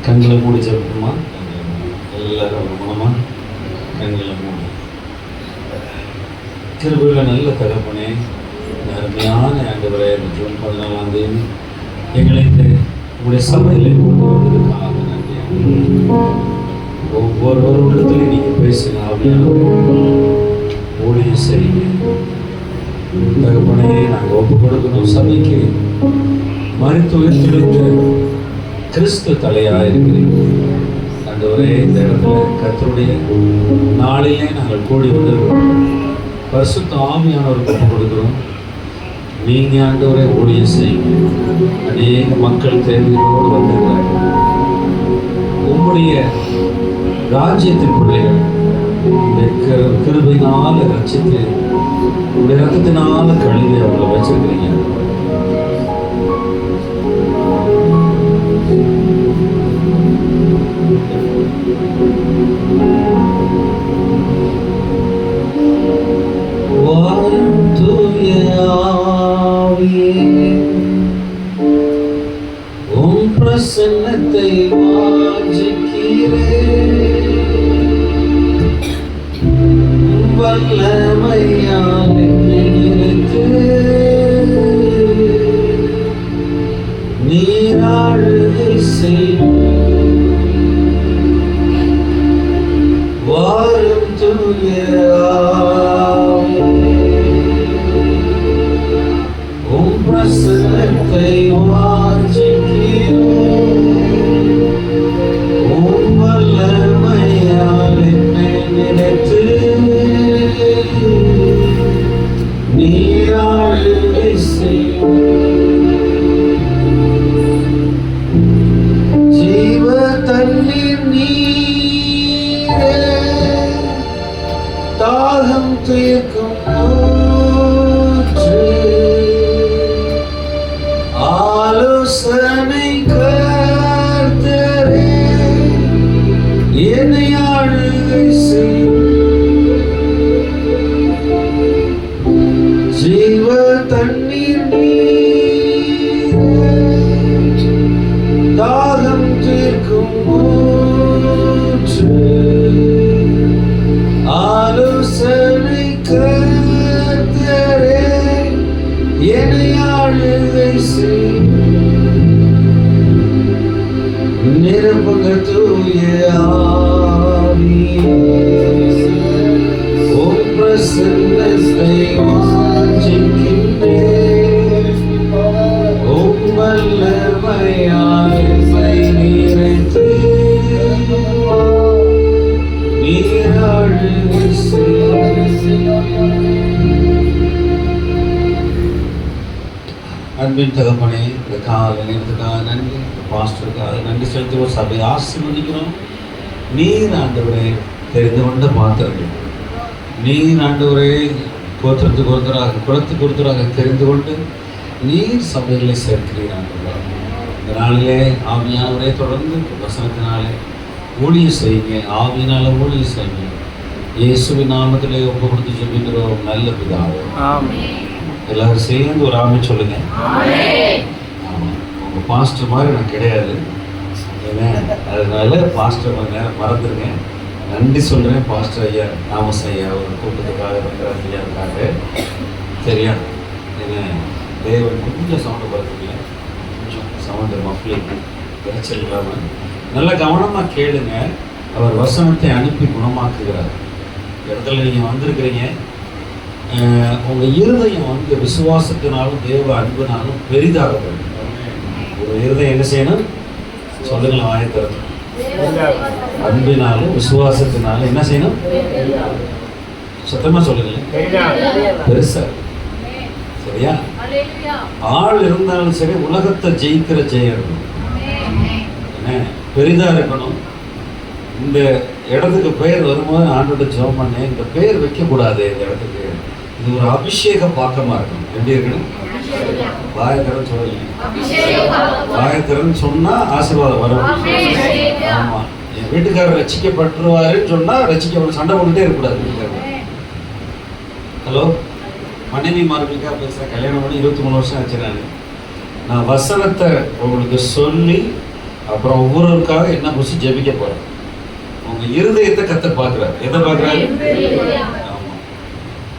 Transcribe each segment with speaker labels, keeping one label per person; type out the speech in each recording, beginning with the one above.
Speaker 1: கண்களை மூடி ஜெபிப்போமா? எல்லாரும் மூலமா கண்களை மூடி. கிருபையுள்ள நல்ல தகப்பனே, அருமையான ஆண்டவரே, ஜூன் 14ஆம் தேதி எங்களை உங்களுடைய சபையில் கொண்டு வந்ததுக்காக நன்றி. ஒவ்வொருவரும் இடத்துலையும் நீங்கள் பேசுங்க. ஊழியம் செய்யுங்க தகப்பனே. நாங்கள் ஒப்பு கொடுக்கணும் சபைக்கு. மரித்து உயிர்த்தெழுந்த கிறிஸ்து தலையாக இருக்கிறீங்க ஆண்டவரே. இந்த இடத்துல கர்த்தருடைய நாளிலே நாங்கள் கூடி வந்திருக்கிறோம். பரிசுத்த ஆவியானவருக்கு ஒப்பு கொடுக்கிறோம். நீங்கள் ஆண்டவரே ஊழியம் செய்யுங்க. அநேக மக்கள் தேவையோடு வந்திருக்கிறார்கள். உங்களுடைய ராஜ்யத்தின் பிள்ளைகள் கிருபையினால ரட்சித்து உங்களுடைய ரத்தத்தினால கழுவி அவங்களை வச்சிருக்கிறீங்க. உம் பிரசன்னத்தை வல்லமையாலே நினைத்து நீராழுகை செய்யும் வாரும் தூய உம் பிரசன்னத்தை வாஞ்சிக்கிறோம். உம் வல்லமையாலே நினைத்து நீராழுகை செய்யும் ஜீவ தண்ணீர் நீரே தாகம் தீர்க்கும் ஊற்று ஆலோசனை கர்த்தரே என்னை ஆளுகை செய்யும் ஜீவ தண்ணீர் நீரே தாகம் தீர்க்கும் ஊற்று ஆலோசனை கர்த்தரே என்னை ஆளுகை செய்யும் நிரப்புங்க தூய ஆவியே உம் பிரசன்னத்தை வாஞ்சிக்கின்றேன். உம் வல்லமையால் என்னை நிறைத்து நீராழுகை செய்யும். அன்பின் தகப்பனே, இந்த கால நேரத்துக்காக நன்றி. பாஸ்டருக்காக நன்றி செலுத்துவோம். சபையை ஆசீர்வதிக்கிறோம். நீர் ஆண்டவரே தெரிந்து கொண்ட பாத்திரங்கள், நீர் ஆண்டவரே கோத்திரத்துக்கு ஒருத்தராக குலத்துக்கு ஒருத்தராக தெரிந்து கொண்டு நீர் சபைகளை சேர்க்கிறீர் ஆண்டவரே. இந்த நாளிலே ஆவியானவரே தொடர்ந்து வசனத்தினாலே ஊழியம் செய்யுங்க. ஆவியினால ஊழியம் செய்யுங்க. இயேசுவின் நாமத்திலே ஒப்பு கொடுத்து ஜெபிக்கிறோம் நல்ல பிதாவே. எல்லாரும் சேர்ந்து ஒரு ஆமென் சொல்லுங்க. உங்கள் பாஸ்டர் மாதிரி நான் கிடையாது, ஏன்னா அதனால பாஸ்டர் கொஞ்ச நேரம் மறந்துருங்க. நன்றி சொல்கிறேன் பாஸ்டர் ஐயா தாமஸ் ஐயா ஒரு கூட்டத்துக்காக ஐயாவுக்காக. சரியா? ஏன்னா தேவன் கொஞ்சம் சவுண்டு பார்த்துக்கல, கொஞ்சம் சவுண்டு மஃப்ளிக்கு விளைச்சல் இல்லாமல் நல்லா கவனமாக கேளுங்க. அவர் வசனத்தை அனுப்பி குணமாக்குகிறார். இடத்துல நீங்கள் வந்திருக்கிறீங்க. உங்கள் இருதயம் வந்து விசுவாசத்தினாலும் தேவ அன்புனாலும் பெரிதாக போகும். ஒரு இருதயம் என்ன செய்யணும் சொல்லுங்களேன், வாயத்திறந்து அன்பினாலும் விசுவாசத்தினாலும் என்ன செய்யணும்? சத்தமாக சொல்லுங்களேன், பெருசா. சரியா? ஆள் இருந்தாலும் சரி, உலகத்தை ஜெயிக்கிற ஜெயம் என்ன பெரிதா இருக்கணும். இந்த இடத்துக்கு பெயர் வரும்போது ஆண்டோட ஜெபம் பண்ணேன், இந்த பெயர் வைக்கக்கூடாது இந்த இடத்துக்கு. இது ஒரு அபிஷேக பாக்கமாக இருக்கணும். எப்படி இருக்கணும்? வாயத்திறன் சொல்லலைங்க, வாயத்திறன் சொன்னால் ஆசீர்வாதம் வரும். ஆமாம், என் வீட்டுக்காரர் ரசிக்கப்பட்டுருவாருன்னு சொன்னால் ரசிக்கப்பட சண்டை போட்டுகிட்டே இருக்கக்கூடாது. வீட்டுக்காரர் ஹலோ, மனைவி மார்களுக்காக பேசுகிறேன். கல்யாணம் பண்ணி 23 வருஷம் ஆச்சு. நான் வசனத்தை உங்களுக்கு சொல்லி அப்புறம் ஒவ்வொருவருக்காக என்ன குறிச்சு ஜெபிக்க போகிறேன். உங்கள் இருதயத்தை கர்த்தர் பார்க்குறாரு. எதை பார்க்குறாரு? ஆமாம்.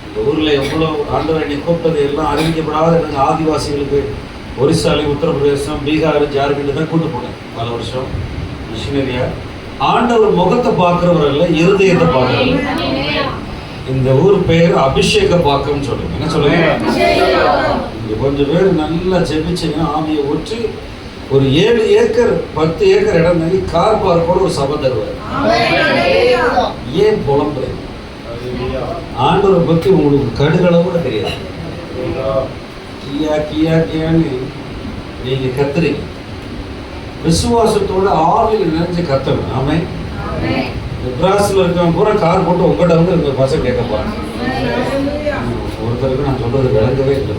Speaker 1: இந்த ஊரில் எவ்வளோ ஆண்டவர் என்னை கூப்பிட்டது எல்லாம் அறிவிக்கப்படாத எனக்கு ஆதிவாசிகளுக்கு ஒரிசாலை, உத்தரப்பிரதேசம், பீகார், ஜார்க்கண்ட் தான் கூட்டு போனேன் பல வருஷம் மிஷினரியா. ஆண்டவர் முகத்தை பார்க்குறவர் அல்ல, இருதயத்தை பார்க்குறவர். இந்த ஊர் பேர் அபிஷேக பாக்கம்னு சொல்லுங்க. என்ன சொல்லுங்க? இங்க கொஞ்சம் பேர் நல்லா ஜெபிச்சுங்க, ஆவியை ஊற்றி ஒரு 7 ஏக்கர் 10 ஏக்கர் இடம் வாங்கி கார் பார்க்கோட ஒரு சபை தருவார். ஏன் புலம்புறேன்? ஆண்டவரை பற்றி உங்களுக்கு கடுகளவு கூட தெரியாது. கியா கியா கியான்னு நீங்க கத்துறீங்க. விசுவாசத்தோட ஆவியில் நிறைஞ்சு கத்தணும். ஆமென். பிராசில் இருக்கவங்க பூரா கார் போட்டு உங்கள்கிட்ட வந்து இந்த பசங்க கேட்க போறாங்க. ஒருத்தருக்கு நான் சொல்றது விளங்கவே இல்லை.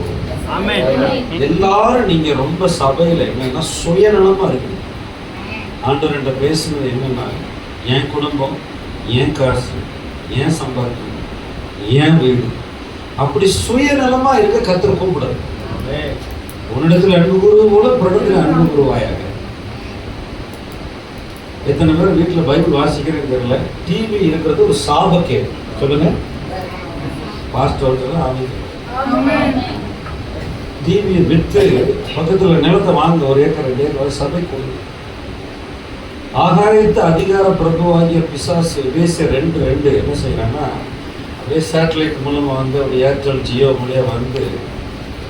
Speaker 1: எல்லாரும் நீங்க ரொம்ப சபையில் என்னன்னா சுயநலமா இருக்கீங்க. ஆண்டவர் என்ற பேசுனது என்னன்னா, என் குடும்பம், என் காசு, என் சம்பாத்தியம், என் வீடு, அப்படி சுயநலமா இருக்க கர்த்தர் கூப்பிடாது. உன்னிடத்தில் அன்பு கூறுவது போல பிறடத்தில் அன்பு கூறுவாயாக. எத்தனை பேர் வீட்டில் பைபிள் வாசிக்கிறேன்னு தெரியல. டிவி இருக்கிறது ஒரு சாபக்கேடு. சொல்லுங்க. பாஸ்டர் டிவியை விற்று பக்கத்தில் நிலத்தை வாங்க 1 ஏக்கர் 2 ஏக்கர் சபைக்கு. ஆகாயத்து அதிகார பிரபுவாகிய பிசாசு வேசிய 2 என்ன செய்யறாங்கன்னா, அப்படியே சேட்டலைட் மூலமாக வந்து அப்படி ஏர்டெல் ஜியோ மூலியம் வந்து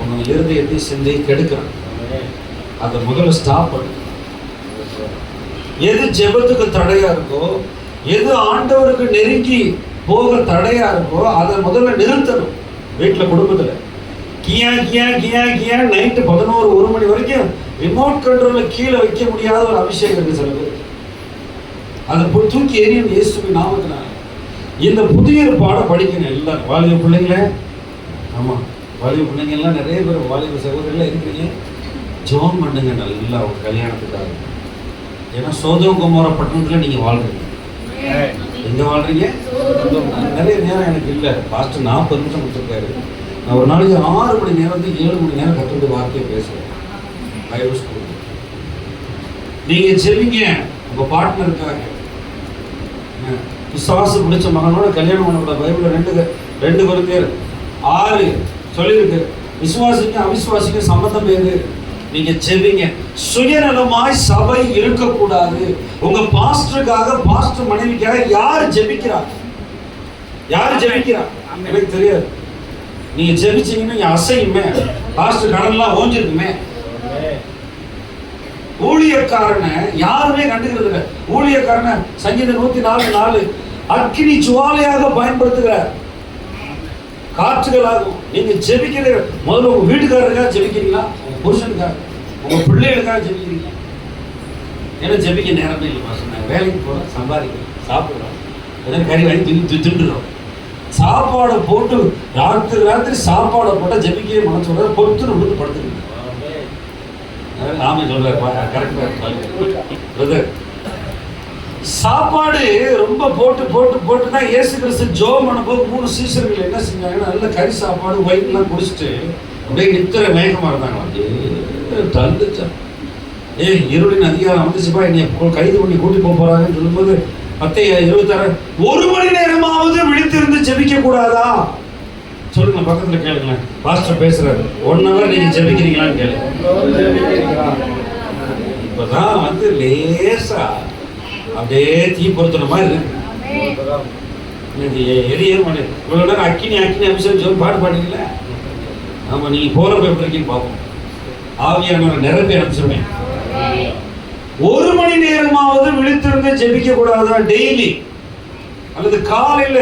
Speaker 1: உங்கள் இருதயத்தை சிந்தையை கெடுக்கிறான். அதை முதல்ல ஸ்டாப் பண்ணு. எது ஜெபத்துக்கு தடையா இருக்கோ, எது ஆண்டவருக்கு நெருங்கி போக தடையா இருக்கோ, அதை முதல்ல நிறுத்தணும். வீட்டில் குடும்பத்தில் கியா கியா கியா கியா நைட்டு 11-1 மணி வரைக்கும் ரிமோட் கண்ட்ரோல்ல கீழே வைக்க முடியாத ஒரு அபிஷேகம் இருக்கு சில பேர். அதை தூக்கி எறியும் இயேசுவின் நாமத்தினால. இந்த புதிய பாடம் படிக்கணும் எல்லாரும். வாலிப பிள்ளைங்களே, ஆமாம் வாலிப பிள்ளைங்க எல்லாம் நிறைய பேர் வாலிப சகோதரில் இருக்கிறீங்க. ஜெபம் பண்ணுங்க நல்லா அவங்க கல்யாணத்துக்காக. ஏன்னா சோதோம் குமார பட்டணத்தில் நீங்கள் வாழ்றீங்க. எங்கே வாழ்றீங்க? நிறைய நேரம் எனக்கு இல்லை. பாஸ்டர் 40 நிமிஷம் கொடுத்துருக்காரு. நான் ஒரு நாளைக்கு 6 மணி நேரம் 7 மணி நேரம் கற்றுக்கிட்டு வார்த்தையை பேசுகிறேன் பைபிள் ஸ்கூல். நீங்கள் செல்லிங்க உங்கள் பார்ட்னருக்காக. விசுவாச பிடிச்ச மகனோட கல்யாணம் பண்ணக்கூட பைபிள் 2 Corinthians 6 சொல்லியிருக்கு. விசுவாசிங்க அவிசுவாசிங்க சம்பந்தம் பேரு. நீங்க செவிங்க. சுயநலமாய் சபை இருக்கக்கூடாது. உங்க பாஸ்டருக்காக, பாஸ்டர் மனைவிக்காக யார் ஜெபிக்கிறா? யார் ஜெபிக்கிறா? எனக்கு தெரியாது. நீங்க ஜெபிச்சீங்கன்னா அசையுமே, பாஸ்டர் கடன்லாம் ஓஞ்சிருக்குமே. ஊழியக்காரனை யாருமே கண்டுக்கிறது இல்லை. ஊழியக்காரனை சங்கீதம் 104:4 அக்கினி ஜுவாலையாக பயன்படுத்துகிறார். காற்றுகளாகும். நீங்க ஜெபிக்கிற முதல்ல உங்க வீட்டுக்காரருக்காக ஜெபிக்கிறீங்களா? உங்க புருஷனுக்காக, உங்க பிள்ளைகளுக்காக ஜெபிக்கிறீங்களா? ஏன்னா ஜெபிக்க நேரமே இல்லை. மாசம் வேலைக்கு போகிறோம், சம்பாதிக்கிறோம், சாப்பிட்றோம், எதாவது கறி வாங்கி திண்டுறோம். சாப்பாடை போட்டு ராத்திரி சாப்பாடை போட்டால் ஜெபிக்கவே மனசு சொல்றாரு. பொறுத்து விழுந்து படுத்துருங்க. ஆமே சொல்றாரு. கரெக்டா. சாப்பாடு ரொம்ப போட்டு தான் இயேசு கிறிஸ்து ஜெபம் பண்ணும்போது 3 சீஷர்கள் என்ன செஞ்சாங்கன்னா, நல்ல கறி சாப்பாடு வயிற்றுலாம் குடிச்சிட்டு அப்படியே நித்திர வேகமாக இருந்தாங்க. தந்துச்சா இருளின் அதிகாரம் வந்துச்சுப்பா, என்னை கைது பண்ணி கூட்டி போறாங்கன்னு சொல்லும்போது 10:26 1 மணி நேரமாவது விழித்திருந்து ஜெபிக்க கூடாதா? சொல்லுங்க, பக்கத்துல கேளுங்களேன். பாஸ்டர் பேசுறாரு. 1 hour நீங்க ஜெபிக்கிறீங்களான்னு கேளுங்க. இப்பதான் வந்து லேசா அப்படியே தீ பொருத்துற மாதிரி இருக்கு. எரிய இவ்வளவு நேரம் அக்கினி அபிஷேகம் சொல்லி பாட்டு பாடுறீங்களா? ஆமா, நீங்க போறப்ப எப்படி இருக்கீங்கன்னு பார்ப்போம். ஆவியானவரை நிரப்பி அனுப்பிச்சிருவேன். 1 மணி நேரமாவது விழித்திருந்து ஜெபிக்க கூடாதா? டெய்லி அல்லது காலையில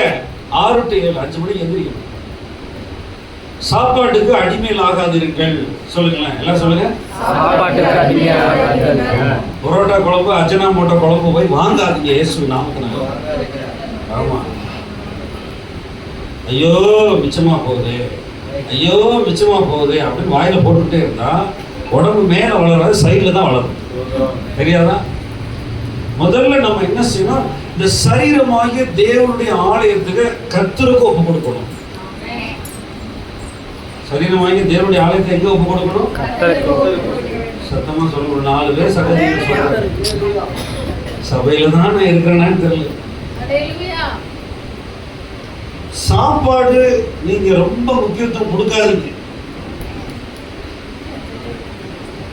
Speaker 1: 6 to 7 5 மணிக்கு எந்திரிக்கணும். சாப்பாட்டுக்கு அடிமையில் ஆகாதீர்கள். சொல்லுங்களேன், எல்லாம் சொல்லுங்க. சாப்பாட்டுக்கு அடிமையில் ஆகாதீர்கள். புரோட்டா குழம்பு, அஜனா மோட்டா குழம்பு போய் வாங்காதீங்க இயேசுவின் நாமத்தினால. ஆமா, ஐயோ மிச்சமா போகுது, ஐயோ மிச்சமா போகுது அப்படின்னு வாயில போட்டுக்கிட்டே இருந்தா உடம்பு மேல வளராது, சைட்ல தான் வளரும். தெரியாதா? முதல்ல நம்ம என்ன செய்யணும்? இந்த சரீரமாகிய தேவனுடைய ஆலயத்துக்கு கர்த்தருக்கு ஒப்பு கொடுக்கணும். சரீரம் வாங்கி தேவனுடைய ஆலயத்தை எங்க ஒப்பு கொடுக்கணும்? சத்தமா சொல்லணும். 4 பேர் சகோதரிகள் சொல்றாங்க, சபையில தான் நான் இருக்கிறேன்னு தெரியல. சாப்பாடு நீங்க ரொம்ப முக்கியத்துவம் கொடுக்காதீங்க.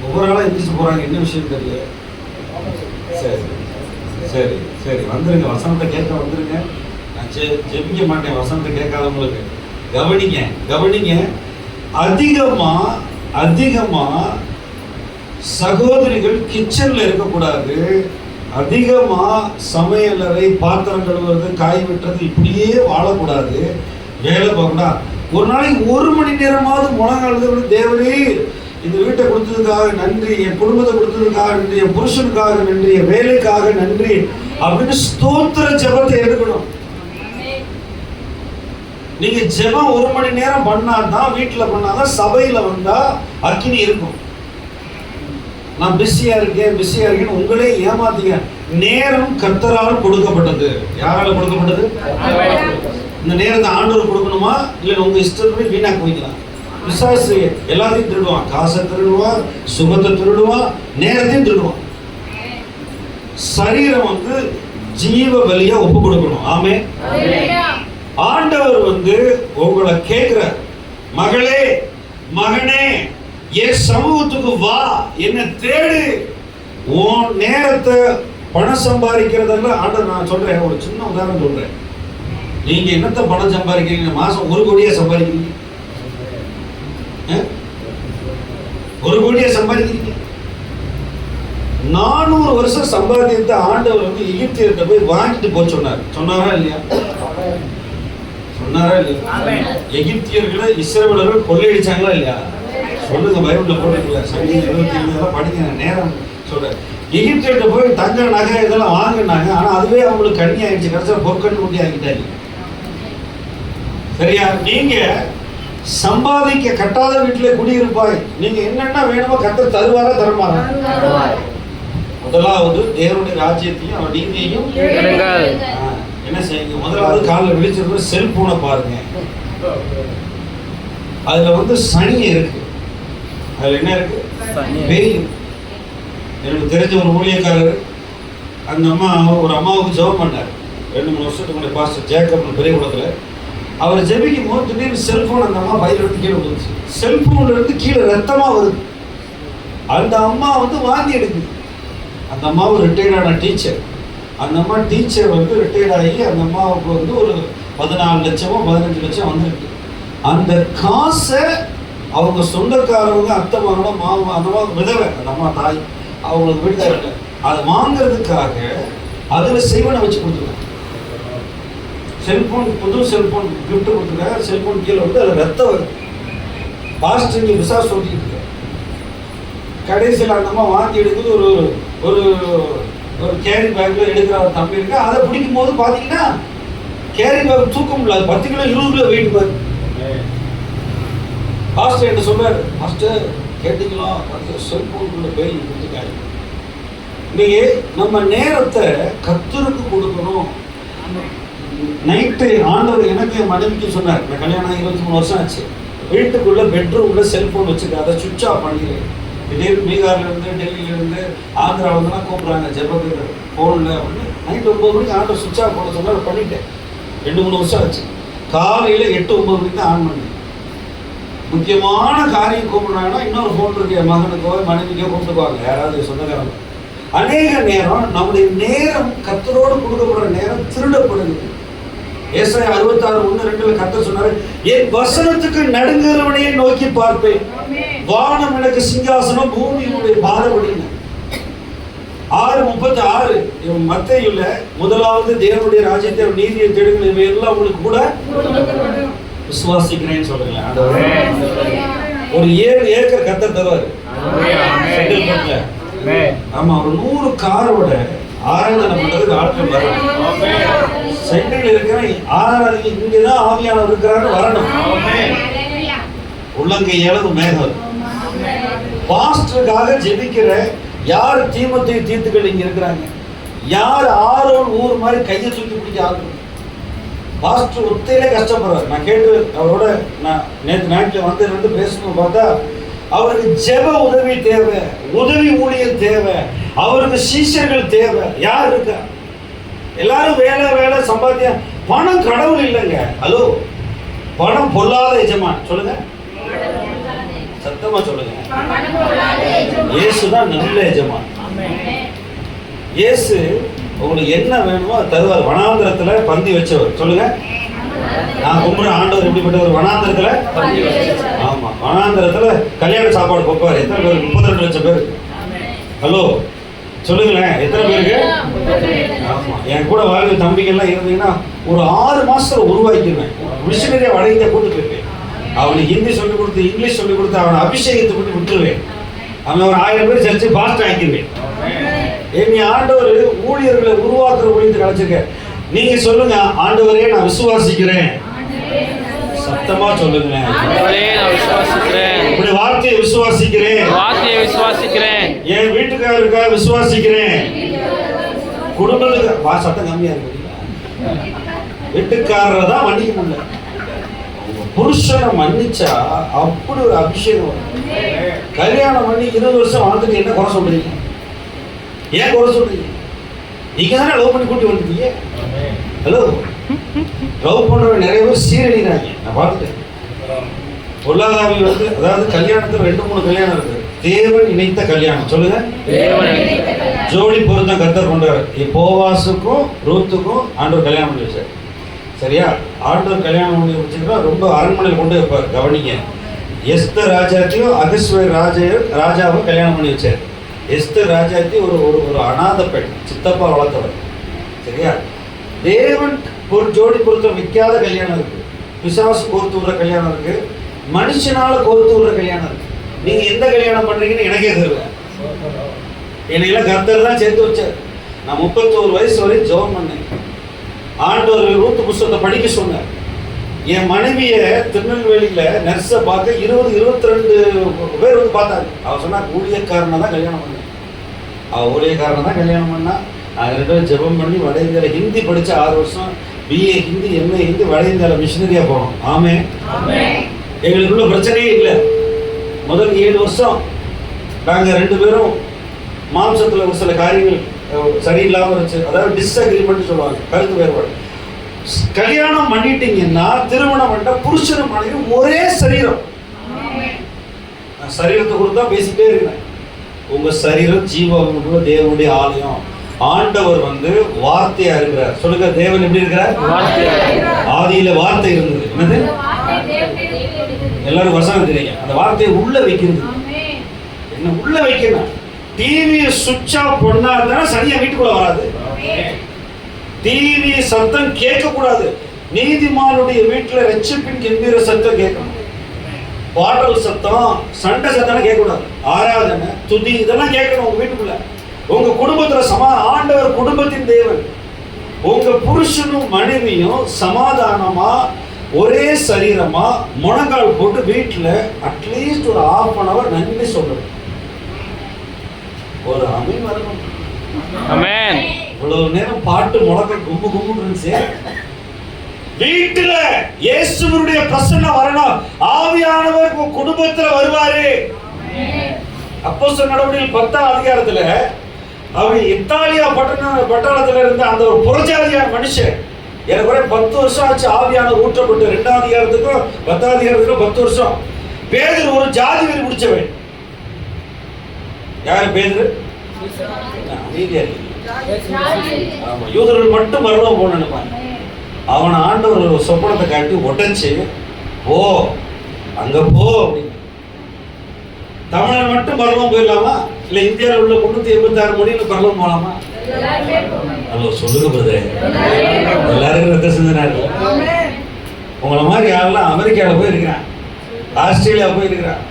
Speaker 1: ஒவ்வொரு ஆளும் எந்திரிச்சு போறாங்க, என்ன விஷயம் தெரியல. சரி சரி சரி, வந்துருங்க, வசனத்தை கேட்க வந்துருங்க. நான் ஜெபிக்க மாட்டேன் வசனத்தை கேட்காதவங்களுக்கு. கவனிங்க கவனிங்க. அதிகமா அதிகமா சகோதரிகள் கிச்சன்ல இருக்கக்கூடாது. அதிகமா சமையலறை, பாத்திரம் கழுவுறது, காய் வெட்டுறது, இப்படியே வாழக்கூடாது. வேலை பார்க்கக்கூடாது. ஒரு நாளைக்கு 1 மணி நேரமாவது முழங்கால் தேவரே இந்த வீட்டை கொடுத்ததுக்காக நன்றி, என் குடும்பத்தை கொடுத்ததுக்காக நன்றி, என் புருஷனுக்காக நன்றி, என் வேலைக்காக நன்றி அப்படின்னு ஸ்தோத்திர ஜெபத்தை எடுக்கணும். நீங்க ஜெபம் 1 மணி நேரம் பண்ணாதான், வீட்டுல பண்ணாதான் சபையில வந்தா அக்கினி இருக்கும். நான் பிஸியா இருக்கேன் உங்களே ஏமாத்தீங்க. நேரம் கர்த்தரால் கொடுக்கப்பட்டது. யாரால கொடுக்கப்பட்டது? இந்த நேரத்தை ஆண்டவர் கொடுக்கணுமா இல்ல உங்க இஷ்டப்படி வீணாக்க வைக்கலாம்? பிசாசு எல்லாத்தையும் திருடுவான். காசை திருடுவான், சுகத்தை திருடுவான், நேரத்தையும் திருடுவான். சரீரம் ஜீவ பலியா ஒப்பு கொடுக்கணும். ஆமே. ஆண்டவர் உங்களை கேட்கிறார், மகளே மகனே என் சமூகத்துக்கு வா, என்ன தேடு. உன் நேரத்தை பணம் சம்பாதிக்கிறதெல்லாம் ஆண்டவர். நான் சொல்றேன், ஒரு சின்ன உதாரணம் சொல்றேன். நீங்க என்னத்தை பணம் சம்பாதிக்கிறீங்க? மாசம் 1 கோடியா சம்பாதிக்கிறீங்க? 1 கோடியா சம்பாதிக்கிறீங்க? 400 வருஷம் சம்பாதித்த ஆண்டவர் எகிப்தியர்கிட்ட போய் வாங்கிட்டு போய் சொன்னாரா இல்லையா? சொன்னாரா இல்லையா? எகிப்தியர்களை இஸ்ரவேலர்கள் கொள்ளையடிச்சாங்களா இல்லையா? சொல்லுங்க, பைபிள்ல போட்டுருக்கல. சங்கீதம் 25 படிக்க நேரம் சொல்றேன். எகிப்தியர்கிட்ட போய் தங்க நகை இதெல்லாம் வாங்கினாங்க. ஆனா அதுவே அவங்களுக்கு கண்ணி ஆயிடுச்சு. கடைசியா பொற்கண்ணு குட்டி ஆகிட்டாங்க. சரியா? நீங்க சம்பாதிக்க கட்டாத வீட்டிலே குடியிருப்பாய். நீங்க என்னென்ன வேணுமோ கர்த்தர் தருவாரா தரமாறா? முதலாவது தேவனுடைய ராஜ்யத்தையும் அவர் நீதியையும் என்ன செய்யுங்க? முதலாவது காலையில் விழிச்சிருக்கிற செல்போனை பாருங்க. அதுல சனி இருக்கு. அதுல என்ன இருக்கு? வெயில். எனக்கு தெரிஞ்ச ஒரு ஊழியக்காரர், அந்த அம்மா ஒரு அம்மாவுக்கு ஜெபம் பண்ணார் 2-3 வருஷத்துக்கு முன்னாடி. Pastor Jacob பெரியகுளத்துல. அவர் ஜெபிக்கும் போது திடீர்னு செல்போன் அந்த அம்மா பையில இருந்து கீழே விழுந்துச்சு. செல்போன்ல இருந்து கீழே ரத்தமா வருது. அந்த அம்மா வாந்தி எடுக்குது. அந்த அம்மா ஒரு ரிட்டையர்டான டீச்சர். அந்த அம்மா டீச்சர் ரிட்டையர்ட் ஆகி அந்த அம்மாவுக்கு ஒரு 14 லட்சமோ 15 லட்சம் வந்திருக்கு. அந்த காசை அவங்க சொந்தக்காரவங்க, அத்தை மகனோ மாமா, அந்த அம்மா விதவை, அந்த அம்மா தாய், அவங்களுக்கு வீட்டுக்காரங்க அதை வாங்கிறதுக்காக அதுல செய்வனை வச்சு கொடுத்துருக்காங்க. செல்போன், புது செல்போன் கிஃப்ட் கொடுத்துருக்காங்க. செல்போன் கீழே அதில் ரத்தம் வருது. பாஸ்டர் இங்கே விசாரிச்சு சொல்லிட்டு இருக்க. கடைசியில் அந்த அம்மா வாங்கி எடுக்குது. ஒரு ஒரு ஒரு கேரி பேக்ல எடுக்கிற ஒரு தம்பி இருக்கு. அதை பிடிக்கும் போது பார்த்தீங்கன்னா கேரி பேக் தூக்க முடியல. 10 கிலோ 20 கிலோ வெயிட் பாரு. பாஸ்டர் என்ன சொல்றாரு? பாஸ்டர் கேட்டீங்களா? செல்போனுக்குள்ள போய் கொடுத்துருக்காங்க. இன்னைக்கு நம்ம நேரத்தை கர்த்தருக்கு கொடுக்கணும். நைட்டு ஆண்டவர் எனக்கு என் மனைவிக்கு சொன்னார். நான் கல்யாணம் 23 வருஷம் ஆச்சு. வீட்டுக்குள்ள பெட்ரூம்ல செல்போன் வச்சுக்க, அதை சுவிட்ச் ஆஃப் பண்ணிடுறேன். திடீர்னு பீகார்ல இருந்து, டெல்லியில இருந்து, ஆந்திராவில கூப்பிடுறாங்க ஜெபத்துக்கு போன்ல அப்படின்னு. நைட்டு 9 மணிக்கு ஆண்டவர் சுவிட்ச் ஆஃப் பண்ண சொன்னா பண்ணிட்டேன். 2-3 வருஷம் ஆச்சு. காலையில 8-9 மணிக்கு தான் ஆன் பண்ணேன். முக்கியமான காரியம் கூப்பிடுறாங்கன்னா இன்னொரு போன் இருக்கு, என் மகனுக்கோ மனைவிக்கோ கூப்பிட்டுக்குவாங்க, யாராவது சொந்தக்காரங்க. அநேக நேரம் நம்முடைய நேரம் கர்த்தரோடு கொடுக்கப்படுற நேரம் திருடப்படுது. ஏசாயா 66:1-2 கர்த்தர் சொன்னாரு, என் வசனத்துக்கு நடுங்குறவனையே நோக்கி பார்ப்பேன், வானம் எனக்கு சிங்காசனம், பூமி என்னுடைய பாதபடின்னு. 6:36 மத்தேயுல முதலாவது தேவனுடைய ராஜ்யத்தை நீதியை தேடுங்கள், இவை எல்லாம் உங்களுக்கு கூட விசுவாசிக்கிறேன்னு சொல்லுங்க. ஒரு 7 ஏக்கர் கர்த்தர் தருவாரு. ஆமா, ஒரு 100 காரோட ஆராதனை பண்றதுக்கு ஆட்கள் வரணும். சென்னையில் இருக்கிற ஆராதனை இங்கதான் ஆவியானவர் இருக்கிறாரு, வரணும். உள்ளங்கை அளவு மேகம். பாஸ்டருக்காக ஜெபிக்கிற யார் தீமத்தை தீர்த்துக்கள் இங்க இருக்கிறாங்க? யார் ஆரோன் ஊர் மாதிரி கையை தூக்கி பிடிக்க ஆகும்? பாஸ்டர் ஒத்தையிலே கஷ்டப்படுறார். நான் கேட்டு அவரோட நான் நேற்று நாட்டில் வந்து ரெண்டு பேசணும் பார்த்தா அவருக்கு ஜெப உதவி தேவை, உதவி ஊழியர் தேவை, அவருக்கு சீஷர்கள் தேவை. யார் இருக்கா? எல்லாரும் வேலை வேலை சம்பாத்தியம். பணம் கடவுள் இல்லைங்க. ஹலோ, பணம் பொல்லாத எஜமான். சொல்லுங்க, சத்தமா சொல்லுங்க. இயேசுதான் நல்ல எஜமான். இயேசு உங்களுக்கு என்ன வேணுமோ அது தருவார். வனாந்திரத்துல பந்தி வச்சவர். சொல்லுங்க, நான் கும்பிடுற ஆண்டவர் எப்படிப்பட்டவர்? வனாந்திரத்துல, ஆமா, வனாந்திரத்துல கல்யாண சாப்பாடு கொடுப்பாரு. எத்தனை பேருக்கு? 32 லட்சம் பேர். ஹலோ சொல்லுங்களேன், எத்தனை பேருக்கு? ஆமா, என் கூட வாழ்க்கை தம்பிகள்லாம் இருந்தீங்கன்னா ஒரு 6 மாசத்துல உருவாக்கிடுவேன். மிஷினரியா வட இந்தியா கூட்டு போயிருக்கேன். அவனுக்கு ஹிந்தி சொல்லிக் கொடுத்து, இங்கிலீஷ் சொல்லிக் கொடுத்து, அவனை அபிஷேகத்தை பண்ணி விட்டுருவேன். அவன் ஒரு 1000 பேர் சேர்த்து பாஸ்ட் ஆக்கிடுவேன். நீ ஆண்டவர் ஊழியர்களை உருவாக்குற ஊழியத்தை கிடைச்சிருக்க. நீங்க சொல்லுங்க, ஆண்டவரே நான் விசுவாசிக்கிறேன். சத்தமா சொல்லுங்க, இப்படி வார்த்தையை விசுவாசிக்கிறேன். என் வீட்டுக்காரருக்காக விசுவாசிக்கிறேன். குடும்பத்துக்கு சத்தம் கம்மியா இருக்கு. வீட்டுக்காரரை தான் மன்னிக்க முடியல. புருஷனை மன்னிச்சா அப்படி ஒரு அபிஷேகம் வரும். கல்யாணம் பண்ணி 20 வருஷம் வாழ்ந்துட்டு என்ன குறை சொல்றீங்க? ஏன் குறை சொல்றீங்க? நீங்க தானே லவ் பண்ணி கூட்டி வந்துட்டீங்க. ஹலோ, லவ் பண்றவங்க நிறைய பேர் சீரழிக்கிறாங்க. நான் பார்த்துட்டேன். பொருளாதாரம் வந்து, அதாவது கல்யாணத்துல 2-3 கல்யாணம் இருக்கு. தேவன் இணைத்த கல்யாணம். சொல்லுங்க, ஜோடி பொருத்தம் கர்த்தர் கொண்டாரு. போவாசுக்கும் ரூத்துக்கும் ஆண்டவர் கல்யாணம் பண்ணி வச்சார். சரியா? ஆண்டவர் கல்யாணம் பண்ணி வச்சுக்கிறா ரொம்ப அரண்மனையில் கொண்டு வைப்பார். கவனிங்க, எஸ்தர் ராஜாத்தையும் அகஸ்வேர் ராஜாவும் கல்யாணம் பண்ணி வச்சார். எஸ்தர் ராஜாத்தி ஒரு அநாத பெண், சித்தப்பா வளர்த்தவர். சரியா? தேவன் ஒரு ஜோடி பொருத்தம் வைக்காத கல்யாணம் இருக்கு, பிசாசு கோர்த்து விடுற கல்யாணம் இருக்கு, மனுஷனால கோர்த்து விடுற கல்யாணம் இருக்கு. நீங்க எந்த கல்யாணம் பண்றீங்கன்னு எனக்கே தெரியல. என்னையெல்லாம் கர்த்தர் தான் சேர்த்து வச்சார். நான் 31 வயசு வரை ஜெபம் பண்ணேன். ஆண்டவர் ரூத்து புஸ்தகத்தை படிக்க சொன்னார். என் மனைவியை திருநெல்வேலியில நர்ஸை பார்க்க 20-22 பேர் வந்து பார்த்தாங்க. அவன் சொன்னா ஊழியக்காரனை தான் கல்யாணம் பண்ணேன். அவன் ஊழியக்காரனை தான் கல்யாணம் பண்ணா. நாங்கள் 2 பேரும் ஜெபம் பண்ணி வட இந்தியாவில் ஹிந்தி படித்த 6 வருஷம், BA ஹிந்தி, MA ஹிந்தி, வட இந்தியாவில் மிஷினரியா போனோம். ஆமே, எங்களுக்குள்ள பிரச்சனையே இல்லை. முதல் 7 வருஷம் நாங்கள் 2 பேரும் மாம்சத்தில் ஒரு சில காரியங்கள் சரியில்லாமல் இருந்துச்சு. அதாவது டிஸ்அக்ரிமெண்ட் சொல்லுவாங்க, கருத்து வேறுபாடு. கல்யாணம் பண்ணிட்டீங்கன்னா, திருமணம் பண்ண புருஷனும் மனைவி ஒரே சரீரம். சரீரத்தை கொடுத்தா பேசிட்டே இருக்கிறேன். உங்க சரீரம் ஜீவனுடைய தேவனுடைய ஆலயம். ஆண்டவர் வந்து வார்த்தையா இருக்கிறார். சொல்லுங்க, தேவன் எப்படி இருக்கிறார்? ஆதியில வார்த்தை இருந்தது. என்னது? எல்லாரும் வசனம் தெரியுங்க. அந்த வார்த்தையை உள்ள வைக்கிறது. என்ன உள்ள வைக்கணும்? டிவியை சுவிட்ச் ஆஃப் பண்ணாதானே சரியா வீட்டுக்குள்ள வராது. டிவி சத்தம் கேட்க கூடாது. நீதிமானுடைய வீட்டுல ரட்சிப்பின் கம்பீர சத்தம் கேட்கணும். பாடல் சத்தம், சண்டை சத்தம் கேட்க கூடாது. ஆராதனை, துதி, இதெல்லாம் கேட்கணும் உங்க வீட்டுக்குள்ள. உங்க குடும்பத்துல ஆண்டவர் குடும்பத்தின் தேவன். உங்க புருஷனும் மனைவியும் சமாதானமா ஒரே சரீரமா முழங்கால் போட்டு வீட்டுல அட்லீஸ்ட் ஒரு 1/2 hour நன்றி சொல்லணும். ஒரு அமீன் வரணும். ஆமென். இவ்வளவு நேரம் பாட்டு முழக்க கும்பு கும்புன்னு இருந்துச்சு. வீட்டுல இயேசுவுடைய பிரசன்னம் வரணும். ஆவியானவர் உங்க குடும்பத்துல வருவாரு. அப்போஸ்தலர் நடவடிக்கைகள் 10ஆம் அதிகாரத்துல அவர் இத்தாலியா பட்டணத்துல இருந்த அந்த ஒரு புறஜாதியான மனுஷன், எனக்கு 10 வருஷம் ஆச்சு ஆவியானவர் ஊற்றப்பட்டு. 2ஆம் அதிகாரத்துக்கும் 10ஆம் அதிகாரத்துக்கும் 10 வருஷம். பேதுரு ஒரு ஜாதி வெறி முடிச்சவன். யாரு பேதுரு? ஆமா, யூதர்கள் மட்டும் மரணம் போன அவனை ஆண்டவர் ஒரு சொப்பனத்தை காட்டி உடைச்சு, போ அங்க போ அப்படின்னு. தமிழர் மட்டும் பரலோகம் போயிடலாமா? இல்ல இந்தியாவில் உள்ள 386 மொழியில பரலோகம் போகலாமா? அல்ல சொல்லுங்க பிரதே, எல்லாருக்கும் ரத்த சிந்தனை இருக்கு. உங்களை மாதிரி யாரெல்லாம் அமெரிக்காவில் போயிருக்கிறான், ஆஸ்திரேலியா போயிருக்கிறான்.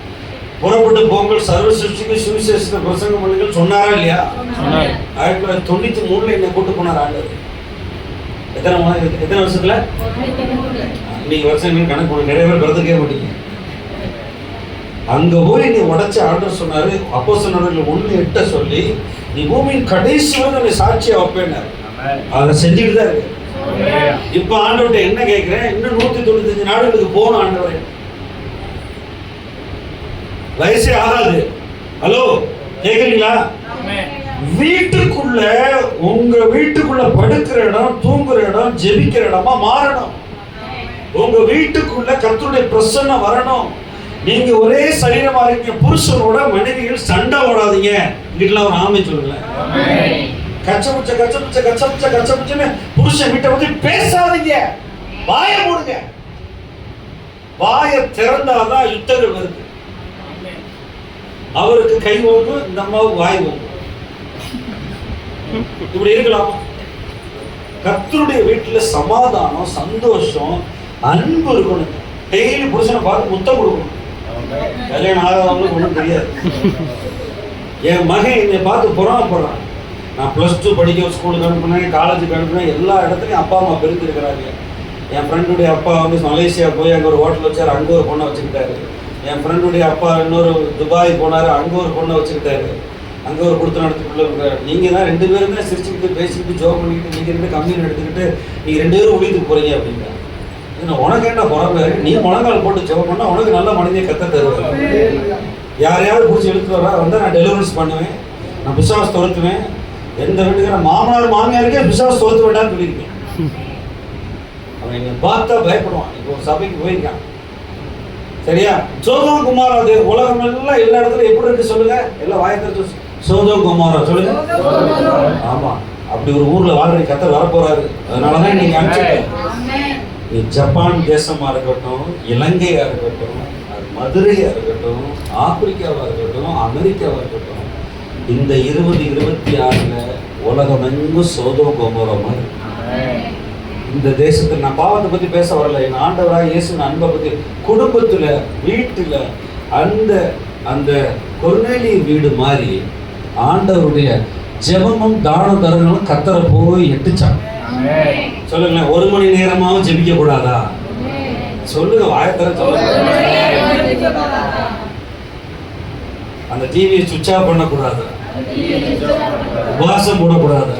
Speaker 1: புறப்பட்டு போங்கள், சர்வ சிருஷ்டிக்கு சுவிசேஷத்தை பிரசங்கம் பண்ணுங்கள் சொன்னாரா இல்லையா? 1993 என்னை கூட்டு போனார் ஆண்டவர். எத்தனை வருஷத்துல? இன்னைக்கு வருஷம் கணக்கு போன நிறைய பேர் பிறந்துக்கே மாட்டீங்க. அங்க போய் நீ உடைச்ச ஆண்டவர் சொன்னாரு, அப்போஸ்தலர் நடவடிக்கைகள் 1:8 சொல்லி, நீ பூமியின் கடைசி வரை சாட்சியா வைப்பேன். அதை செஞ்சுட்டு தான் இருக்கு. இப்ப ஆண்டவர்கிட்ட என்ன கேட்கிறேன்? இன்னும் 195 நாடுகளுக்கு போகணும் ஆண்டவரே. வயசே ஆகாது. ஹலோ, கேக்குறீங்களா? வீட்டுக்குள்ள, உங்க வீட்டுக்குள்ள படுக்கிற இடம், தூங்குற இடம், ஜெபிக்கிற இடமா மாறணும். உங்க வீட்டுக்குள்ள கர்த்தருடைய பிரசன்னம் வரணும். நீங்க ஒரே சரீரமா இருக்கீங்க. புருஷனோட மனைவிகள் சண்டை ஓடாதீங்க. வீட்டுல ஒரு ஆமை சொல்லுங்களேன். கச்சமுச்சன்னு புருஷன் வீட்டை பத்தி பேசாதீங்க. வாய மூடுங்க. வாய திறந்தாதான் யுத்தங்கள் வருது. அவருக்கு கை ஓங்கு, இந்த அம்மாவுக்கு வாய் ஓங்கு. இப்படி இருக்கலாமா? கர்த்தருடைய வீட்டுல சமாதானம், சந்தோஷம், அன்பு இருக்கணும். டெய்லி புருஷனை பார்த்து முத்தம் கொடுக்கணும். கல்யாணம் ஆகாதவங்களுக்கு ஒன்றும் தெரியாது. என் மகன் என்னை பார்த்து பொறாமப்படுறான். நான் +2 படிக்க ஸ்கூலுக்கு அனுப்புனேன், காலேஜுக்கு அனுப்புனேன். எல்லா இடத்துலையும் அப்பா அம்மா பெருந்திருக்கிறாங்க. என் ஃப்ரெண்டுடைய அப்பா வந்து மலேசியா போய் அங்கே ஒரு ஹோட்டல் வச்சார், அங்கே ஒரு பொண்ணை வச்சுக்கிட்டாரு. என் ஃப்ரெண்டுடைய அப்பா இன்னொரு துபாய் போனார், அங்கே ஒரு பொண்ணை வச்சுக்கிட்டாரு. அங்கே ஒரு கொடுத்து நடத்துக்குள்ள இருக்காரு. நீங்கள் தான் 2 பேருமே சிரிச்சுக்கிட்டு பேசிக்கிட்டு ஜோக் பண்ணிக்கிட்டு நீங்கள் 2 கம்மியை எடுத்துக்கிட்டு நீங்கள் 2 பேரும் உயிருக்கு போகிறீங்க அப்படின்னா உனக்கு என்ன குறவு? நீ முழங்கால் போட்டு ஜோக் பண்ணால் உனக்கு நல்ல மனிதனை கத்த தருவார். யாரையாவது பிடிச்சி எடுத்து வரா வந்து நான் டெலிவரன்ஸ் பண்ணுவேன், நான் பிசாசு துரத்துவேன். எந்த வீட்டுக்கு மாமனார் மாமியாருக்கே பிசாசு துரத்து வேண்டாம்னு சொல்லியிருக்கேன். அவன் என்னை பார்த்தா பயப்படுவான். இப்போ ஒரு சபைக்கு போயிருக்கான், சரியா? சோதோம் குமாரா உலகம் எல்லாம் எல்லா இடத்துலையும் எப்படி இருக்கு சொல்லுங்க. எல்லாம் வாயத்திற்கு சோதோம் குமாரா சொல்லுங்க. ஆமா, அப்படி ஒரு ஊர்ல வாழ்ற கர்த்தர் வரப்போறாரு. அதனாலதான் நீங்க அனுப்பிச்சிட்டேன். நீ ஜப்பான் தேசமா இருக்கட்டும், இலங்கையா இருக்கட்டும், மதுரையா இருக்கட்டும், ஆப்பிரிக்காவா இருக்கட்டும், அமெரிக்காவா இருக்கட்டும், இந்த 2026 உலகம் எங்கும் சோதோம் குமாரமா இருக்கு. இந்த தேசத்தில் நான் பாவத்தை பத்தி பேச வரல. என் ஆண்டவராக இயேசு அன்பை பத்தி குடும்பத்துல, வீட்டுல அந்த அந்த கொர்நேலி வீடு மாதிரி ஆண்டவருடைய ஜெபமும் தான தர்மங்களும் கர்த்தரை போய் எட்டுச்சான். சொல்லுங்களேன், 1 மணி நேரமாவும் ஜெபிக்க கூடாதா? சொல்லுங்க, வாயத்தர சொல்லுங்க. அந்த டிவியை சுவிட்ச் ஆஃப் பண்ணக்கூடாது, உபவாசம் போடக்கூடாது.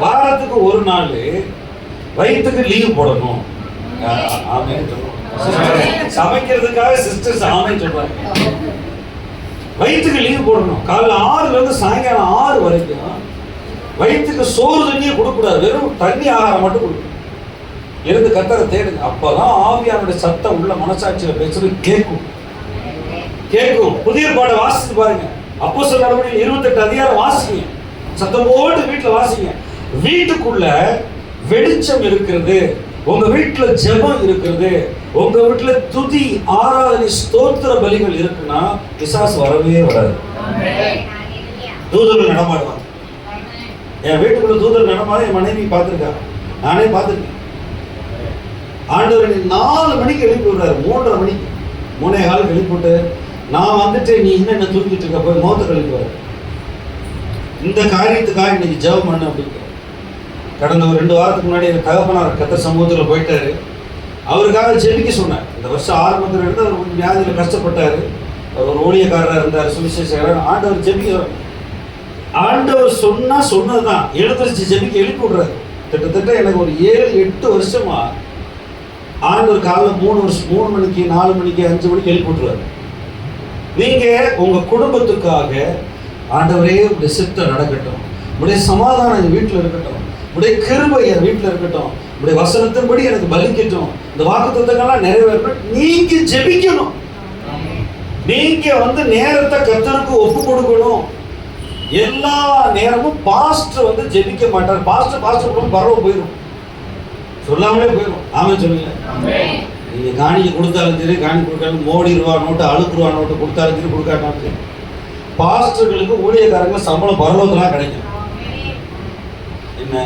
Speaker 1: வாரத்துக்கு 1 நாள் வயிற்றுக்கு லீவ் போடணும். சமைக்கிறதுக்காக சிஸ்டர்ஸ் ஆமை சொல்றாங்க. வயிற்றுக்கு லீவ் போடணும். காலைல 6 இருந்து சாயங்காலம் 6 வரைக்கும் வயிற்றுக்கு சோறு தண்ணியே கொடுக்கூடாது, வெறும் தண்ணி ஆகாரம் மட்டும் கொடுக்கணும். இருந்து கர்த்தரை தேடுங்க. அப்பதான் ஆவியானுடைய சத்தம் உள்ள மனசாட்சியில பேசுறது கேட்கும். புதிய பாட வாசித்து பாருங்க. அப்போஸ்தலர் நடவடிக்கைகள் 28 அதிகாரம் வாசிங்க. சத்தம் போட்டு வீட்டுல வாசிங்க. வீட்டுக்குள்ள வெளிச்சம் இருக்கிறது, உங்க வீட்டுல ஜெபம் இருக்கிறது, உங்க வீட்டுல துதி, ஆராதனை, ஸ்தோத்திர பலிகள் இருக்குன்னா பிசாசு வரவே வராது. தூதர்கள் நடமாடுவாங்க. என் வீட்டுக்குள்ள தூதர்கள் நடமாட என் மனைவி பார்த்துருக்கா, நானே பார்த்துருக்கேன். ஆண்டவர் 4 மணிக்கு எழுப்பி விடுறாரு, 3:30 மணிக்கு, 3:15 எழுப்பிவிட்டு நான் வந்துட்டு நீ என்ன தூக்கிட்டு இருக்க, போய் மோத்த கழிப்பாரு. இந்த காரியத்துக்காக இன்னைக்கு ஜெபம் பண்ணு அப்படின்னு. கடந்த ஒரு 2 வாரத்துக்கு முன்னாடி என் தகப்பனார் கர்த்தர் சமூகத்தில் போயிட்டாரு. அவருக்காக ஜெபிக்க சொன்னார். இந்த வருஷம் ஆரம்பத்தில் இருந்து அவர் கொஞ்சம் வியாதியில் கஷ்டப்பட்டார். அவர் ஒரு ஊழியக்காரராக இருந்தார், சுவிசேஷகராக. ஆண்டவர் ஜெபிக்க, ஆண்டவர் சொன்னதுதான் எழுந்திரிச்சு ஜெபிக்க எழுப்பி விடுறாரு. கிட்டத்தட்ட எனக்கு ஒரு 7-8 வருஷமா ஆண்டவர் காலையில் 3 மணிக்கு, 4 மணிக்கு, 5 மணிக்கு எழுப்பி விட்டுருவாரு. நீங்க உங்க குடும்பத்துக்காக ஆண்டவரே உடைய சித்தம் நடக்கட்டும், உடைய சமாதானம் என் வீட்டில் இருக்கட்டும், உடைய கிருபை என் வீட்டில் இருக்கட்டும், உடைய வசனத்தின்படி எனக்கு பலிக்கட்டும், இந்த வாக்குத்தத்தங்கள்லாம் நிறைவேறணும். நீங்க ஜெபிக்கணும். நீங்க நேரத்தை கர்த்தருக்கு ஒப்பு கொடுக்கணும். எல்லா நேரமும் பாஸ்டர் ஜெபிக்க மாட்டார். பாஸ்டர் பரவ போயிடும், சொல்லாமலே போயிடும். ஆமே சொல்லுங்க. நீங்க காணிக்கு கொடுத்தாலும் சரி, காணி கொடுத்தாலும் ₹1 நோட்டு, ₹1 நோட்டு கொடுத்தாலும் சரி, கொடுக்காட்டாலும் சரி, பாஸ்டர்களுக்கு ஊழியக்காரங்க சம்பளம் பரலோகத்துலாம் கிடைக்கும். என்ன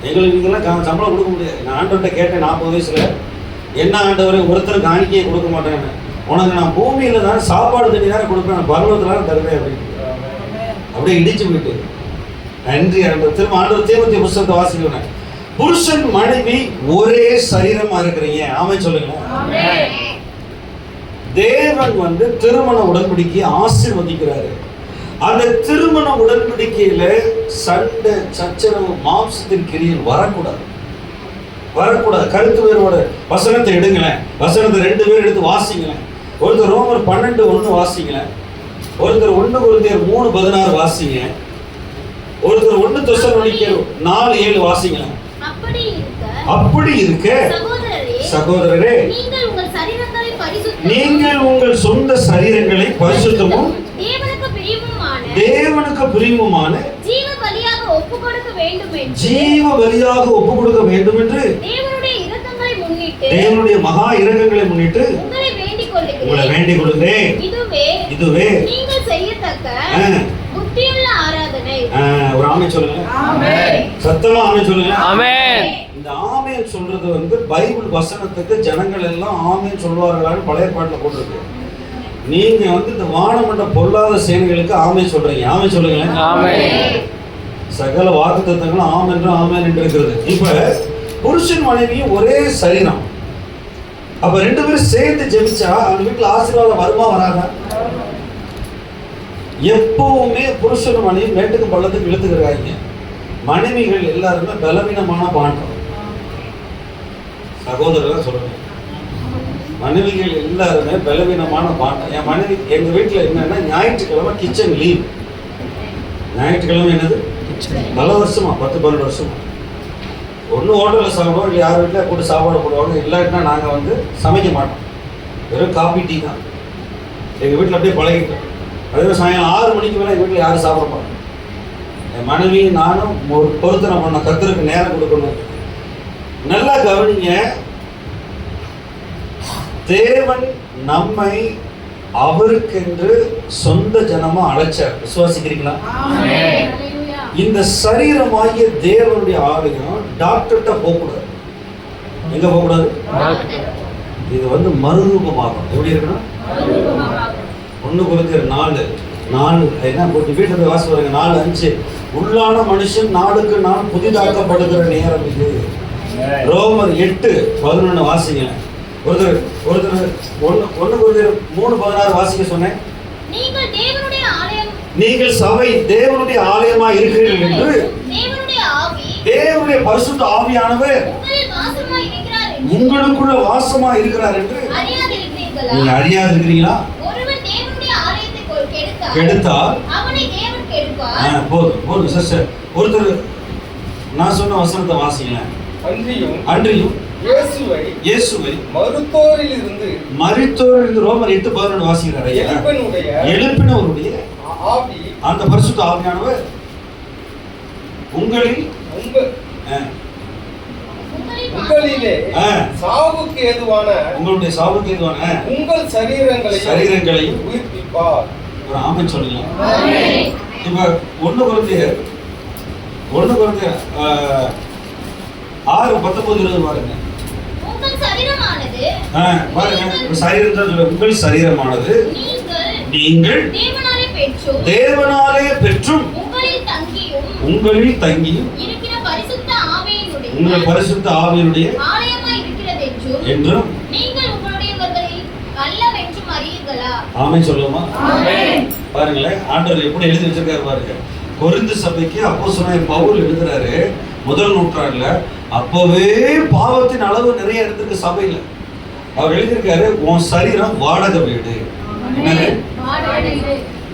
Speaker 1: எங்களுக்கு நீங்கெல்லாம் சம்பளம் கொடுக்க முடியாது. நான் ஆண்டவர்கிட்ட கேட்டேன் 40 வயசுல, என்ன ஆண்டவரை ஒருத்தர் காணிக்கையை கொடுக்க மாட்டேன்னு, உனக்கு நான் பூமியில தான் சாப்பாடு தண்ணி தானே கொடுப்பேன், நான் பரலோகத்துலாம் தருவேன் அப்படின்னு. அப்படியே இடிச்சு போயிட்டு நன்றி ஆண்டவர். திரும்ப ஆண்டவர் தீமோத்தேயு புத்தகத்தை வாசிக்கிறேன். புருஷன் மனைவி ஒரே சரீரமா இருக்கிறீங்க. ஆமே சொல்லுங்க. தேவன் திருமண உடன்படிக்கையை ஆசீர்வதிக்கிறாரு. அந்த திருமண உடன்படிக்கையில சண்டை சச்சரவு மாம்சத்தின் கிரியில் வரக்கூடாது. கருத்து வேறுபாடு. வசனத்தை எடுங்களேன், வசனத்தை 2 பேர் எடுத்து வாசிங்களேன். ஒருத்தர் ரோமர் 12:1 வாசிங்களேன், ஒருத்தர் 1 கொரிந்தியர் 3:16 வாசிங்க, ஒருத்தர் 1 தெசலோனிக்கேயர் 4:7 வாசிங்களேன். அப்படி இருக்க சகோதரரே, நீங்கள் உங்கள் சொந்த சரீரங்களை பரிசுத்தமும் தேவனுக்கு பிரியமுமான ஜீவ பலியாக ஒப்புக் கொடுக்க வேண்டும் என்று தேவனுடைய மகா இரக்கங்களை முன்னிட்டு உங்களை வேண்டிக் கொள்கிறேன். இதுவே நீங்கள் செய்யத்தக்க புத்தியுள்ள ஆராதனை. ஒரு ஆமென் சொல்லுங்க. சத்தமா ஆமென் சொல்லுங்க. இந்த ஆமென் சொல்றது வந்து பைபிள் வசனத்துக்கு ஜனங்கள் எல்லாம் ஆமென் சொல்வார்களான்னு பழைய பாட்டுல போட்டிருக்கு. நீங்க வந்து இந்த வானமண்ட பொல்லாத சேனைகளுக்கு ஆமென் சொல்றீங்க. ஆமென் சொல்லுங்க. சகல வாக்குத்தத்தங்களும் ஆமென் என்று இருக்கிறது. இப்ப புருஷன் மனைவியும் ஒரே சரீரம். அப்ப 2 பேரும் சேர்ந்து ஜெபிச்சா அவங்க வீட்டுல ஆசீர்வாதம் வருமா வராதா? எப்பவுமே புருஷன் மனைவி மேட்டுக்கு பள்ளத்துக்கு இழுத்துக்கிறாங்க. மனைவிகள் எல்லாருமே பலவீனமான பாண்டம். சகோதரர் சொல்லுங்க, மனைவிகள் எல்லாருமே பலவீனமான பாண்டம். என் மனைவி எங்க வீட்டுல என்னன்னா ஞாயிற்றுக்கிழமை கிச்சன் லீவ். ஞாயிற்றுக்கிழமை என்னது? பல வருஷமா 10-12 வருஷமா ஒன்று ஹோட்டலில் சாப்பிடுவோம், இல்லை யார் வீட்டில் கூட்டு சாப்பாடு போடுவாங்க. இல்லாட்டினா நாங்கள் வந்து சமைக்க மாட்டோம், வெறும் காபி டீ தான். எங்கள் வீட்டில் அப்படியே பழகிட்டோம். அதே சாயங்காலம் 6 மணிக்கு மேலே எங்கள் வீட்டில் யாரும் சாப்பிட மாட்டோம். என் மனைவி நானும் ஒரு பொருத்தனை பண்ண கத்தருக்கு நேரம் கொடுக்கணும். நல்லா கவனிங்க, தேவன் நம்மை அவருக்கென்று சொந்த ஜனமா அழைச்சார். விசுவாசிக்கிறீங்களா? இந்த சரீரமாகிய தேவனுடைய ஆலயம் டாக்டர்கிட்ட போகக்கூடாது. எங்க போகக்கூடாது? இது வந்து மறுரூபமாகும். எப்படி இருக்கணும்? 1 கொரிந்தியர் 4 என்ன போட்டு வீட்டில் போய் வாசி பாருங்க. 4:5 உள்ளான மனுஷன் நாளுக்கு நாள் புதிதாக்கப்படுகிற நேரம் இது. ரோமர் 8:11 வாசிங்க. ஒருத்தர் 1 கொரிந்தியர் 3:16 வாசிக்க சொன்னேன். நீங்கள் சபை தேவனுடைய ஆலயமா இருக்கிறீர்கள் என்று தேவனுடைய பரிசுத்த ஆவியானவர் உங்களுக்குள்ள வாசமா இருக்கிறார் என்று நீங்க அறியாது இருக்கிறீங்களா? கெடுத்தால் போதும் சிஸ்டர். ஒருத்தர் நான் சொன்ன வசனத்தை வாசிங்க. அன்றியும் இயேசுவை மரித்தோரிலிருந்து ரோமர் 8:11 வாசிக்கிறார். எழுப்பினவருடைய அந்த பரிசுத்த ஆவியானவர் உங்களிலே சாவுக்கு ஏதுவான உங்களுடைய சாவுக்கு ஏதுவான உங்கள் சரீரங்களையும் உயிர்ப்பிப்பார். ஒரு ஆமென் சொல்லுங்க. இப்ப 1 கொரிந்தியர் 6:19 பாருங்க. உங்கள் சரீரமானது நீங்கள் தேவனாலே பெற்றும் உங்களில் தங்கியும் உங்கள் பரிசுத்த ஆவியினுடைய என்றும் ஆமென் சொல்லுமா? பாருங்களேன், ஆண்டவர் எப்படி எழுதி வச்சிருக்காரு பாருங்க. கொரிந்து சபைக்கு அப்போஸ்தலனாகிய பவுல் எழுதுறாரு முதல் நூற்றாண்டுல. அப்பவே பாவத்தின் அளவு நிறைய இருந்திருக்கு சபையில. அவர் எழுதியிருக்காரு, உன் சரீரம் வாடகை வீடு.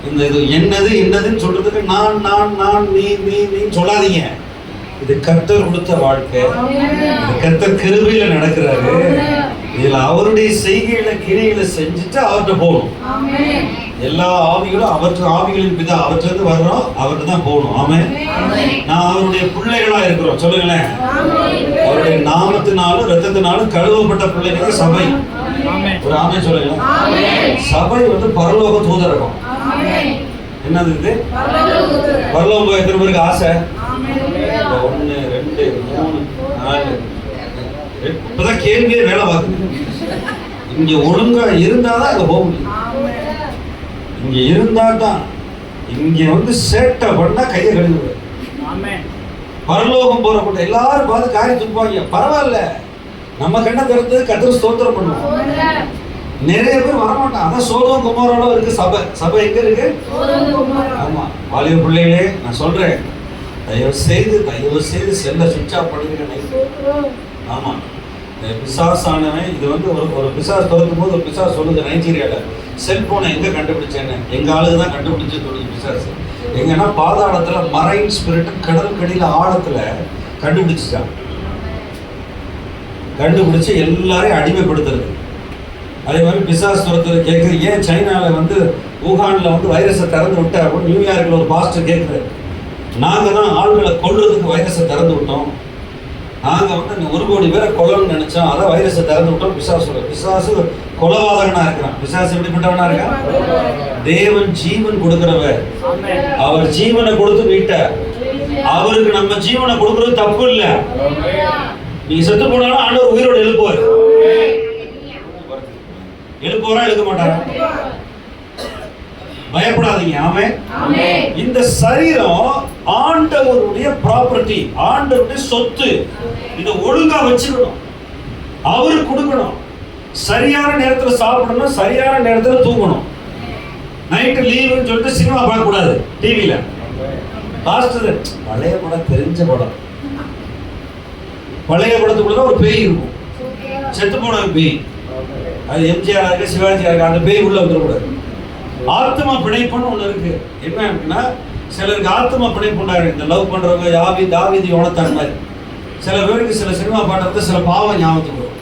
Speaker 1: இந்த இது என்னதுன்னு சொல்றதுக்கு நான் நீ சொல்லாதீங்க. இது கர்த்தர் கொடுத்த வாழ்க்கை. கர்த்தர் கிருபையில நடக்கிறாரு. இதுல அவருடைய செய்கைகளை கிரிகளை செஞ்சுட்டு அவர்கிட்ட போகணும். எல்லா ஆவிகளும் ஆவிகளின் பிதா அவற்றிலிருந்து வர்றோம், அவர்கிட்ட தான் போகணும். ஆமென். நான் அவருடைய பிள்ளைகளா இருக்கிறோம். சொல்லுங்களேன், அவருடைய நாமத்தினாலும் இரத்தத்தினாலும் கழுவப்பட்ட பிள்ளைகளுக்கு சபை. ஒரு ஆமென் சொல்லுங்க. சபை வந்து பரலோக தூதரகம். என்னது இது? பரலோகம் எத்தனை பேருக்கு ஆசை? 1 2 3 4 இப்பதான் கேள்வியே வேலை பார்க்குது. இங்க ஒழுங்கா இருந்தாதான் அங்க போக முடியும். இங்க இருந்தா தான். இங்க வந்து சேட்டை பண்ணா கையை கழுவுது. பரலோகம் போறப்பட்ட எல்லாரும் பார்த்து காரியம் துப்பாங்க. பரவாயில்ல, நம்ம கண்ணை திறந்து கர்த்தர் ஸ்தோத்திரம் பண்ணுவோம். நிறைய பேர் வரமாட்டான். அதான் சோதோம் குமாரோட இருக்கு சபை. சபை எங்க இருக்கு? ஆமா, வாலிப பிள்ளைகளே நான் சொல்றேன், தயவு செய்து செல்ல சுவிட்ச் ஆஃப் பண்ணிருக்க. ஆமா, பிசாசானவன் இது வந்து ஒரு பிசாஸ் துறக்கும் போது ஒரு பிசாஸ் சொல்லுது நைஜீரியாவில், செல்போனை எங்கே கண்டுபிடிச்சேன்னு. எங்கள் ஆளுக்கு தான் கண்டுபிடிச்சு சொல்லுது பிசாஸ். எங்கன்னா பாதாளத்தில் மரைன் ஸ்பிரிட் கடல் கடியில் ஆழத்தில் கண்டுபிடிச்சிட்டான். கண்டுபிடிச்சி எல்லாரையும் அடிமைப்படுத்துறது. அதே மாதிரி பிசாஸ் துரத்துறது கேட்குறது. ஏன் சைனாவில் வந்து ஊகானில் வந்து வைரஸை திறந்து விட்ட அப்படின்னு நியூயார்க்கில் ஒரு பாஸ்டர் கேட்குறாரு. நாங்கள் தான் ஆள்களை கொல்றதுக்கு வைரஸை திறந்து விட்டோம். நாங்கள் வந்து 1 கோடி பேரை கொல்லணும்னு நினைச்சோம், அதான் வைரஸை திறந்து விட்டோம். பிசாசு கொலபாதகனா இருக்கிறான். பிசாசு எப்படிப்பட்டவனா இருக்கான்? தேவன் ஜீவன் கொடுக்கிறவர். அவர் ஜீவனை கொடுத்து மீட்டார். அவருக்கு நம்ம ஜீவனை கொடுக்கறது தப்பு இல்லை. நீங்க செத்து போனாலும் ஆண்டவர் உயிரோடு எழுப்புவார். எழுப்புவாரா எழுக்க மாட்டாரா? பயப்படாதீங்க. ஆமென். இந்த சரீரம் ஆண்டவருடைய ப்ராப்பர்ட்டி, ஆண்டவருடைய சொத்து. இதை ஒழுங்கா வச்சுக்கணும், அவருக்கு கொடுக்கணும். சரியான நேரத்துல சாப்பிடணும், சரியான நேரத்துல தூங்கணும். நைட்டு லீவுன்னு சொல்லிட்டு சினிமா பார்க்க கூடாது டிவியில. லாஸ்ட் பழைய படம், தெரிஞ்ச படம், பழைய படத்துக்குள்ள ஒரு பேய் இருக்கும், செத்து போன பேய். அது எம்ஜிஆர் இருக்கு, சிவாஜி இருக்கு, அந்த பேய் உள்ள வந்துடக்கூடாது. ஆத்மா பிணைப்புன்னு ஒண்ணு இருக்கு. என்ன அப்படின்னா, சிலருக்கு ஆத்மா பிணைப்பு உண்டாரு. இந்த லவ் பண்றவங்க தாவீது யோனத்தான் மாதிரி. சில பேருக்கு சில சினிமா பாட்டை வந்து சில பாவம் ஞாபகத்துக்கு வரும்.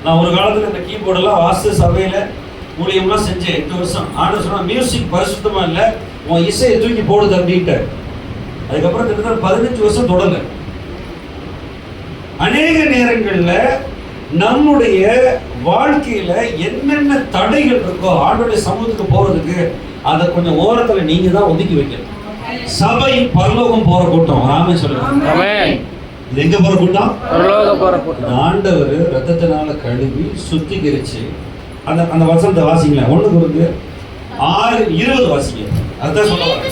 Speaker 1: நான் ஒரு காலத்துல இந்த கீபோர்டெல்லாம் வாசித்து சபையில ஊழியம்லாம் செஞ்சேன் 8 வருஷம். ஆனா சொன்னா மியூசிக் பரிசுத்தமா இல்லை, உன் இசையை தூக்கி போடு தம்பிட்ட. அதுக்கப்புறம் கிட்டத்தட்ட 15 வருஷம் தொடங்க. அநேக நேரங்கள்ல நம்முடைய வாழ்க்கையில என்னென்ன தடைகள் இருக்கோ ஆண்டவருடைய சமூகத்துக்கு போறதுக்கு, அதை கொஞ்சம் ஓரத்துல நீங்க தான் ஒதுக்கி வைக்கணும். சபை பரலோகம் போற கூட்டம். ராமே சொல்லுங்க. இது எங்க போற கூட்டம்? பரலோகம் போற கூட்டம். ஆண்டவர் ரத்தத்தினால கழுவி சுத்திகரிச்சு அந்த அந்த வசனத்தை வாசிங்களா. 1 Corinthians 6:20 வாசிங்க. அதான் சொல்லுவாங்க,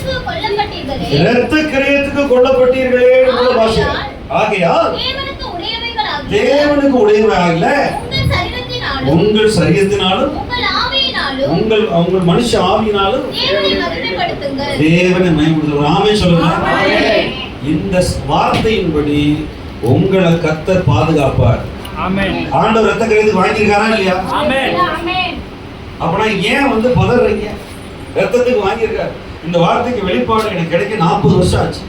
Speaker 1: இரத்த கிரியத்துக்கு கொல்லப்பட்டீர்களே என்று வாசிங்க. ஆகையால் தேவனுக்கு உடையவராகல உங்கள் சரீரத்தினாலும் உங்கள் மனுஷ ஆவியினாலும் தேவனை மகிமைப்படுத்துங்கள். ஆமென் சொல்லுங்க. இந்த வார்த்தையின்படி உங்களை கர்த்தர் பாதுகாப்பார். ஆண்டவர் ரத்த கிரயத்துக்கு வாங்கியிருக்காரா இல்லையா? அப்படின்னா ஏன் வந்து பதறீங்க? ரத்தத்துக்கு வாங்கியிருக்காரு. இந்த வார்த்தைக்கு வெளிப்பாடு எனக்கு கிடைக்க 40 வருஷம் ஆச்சு.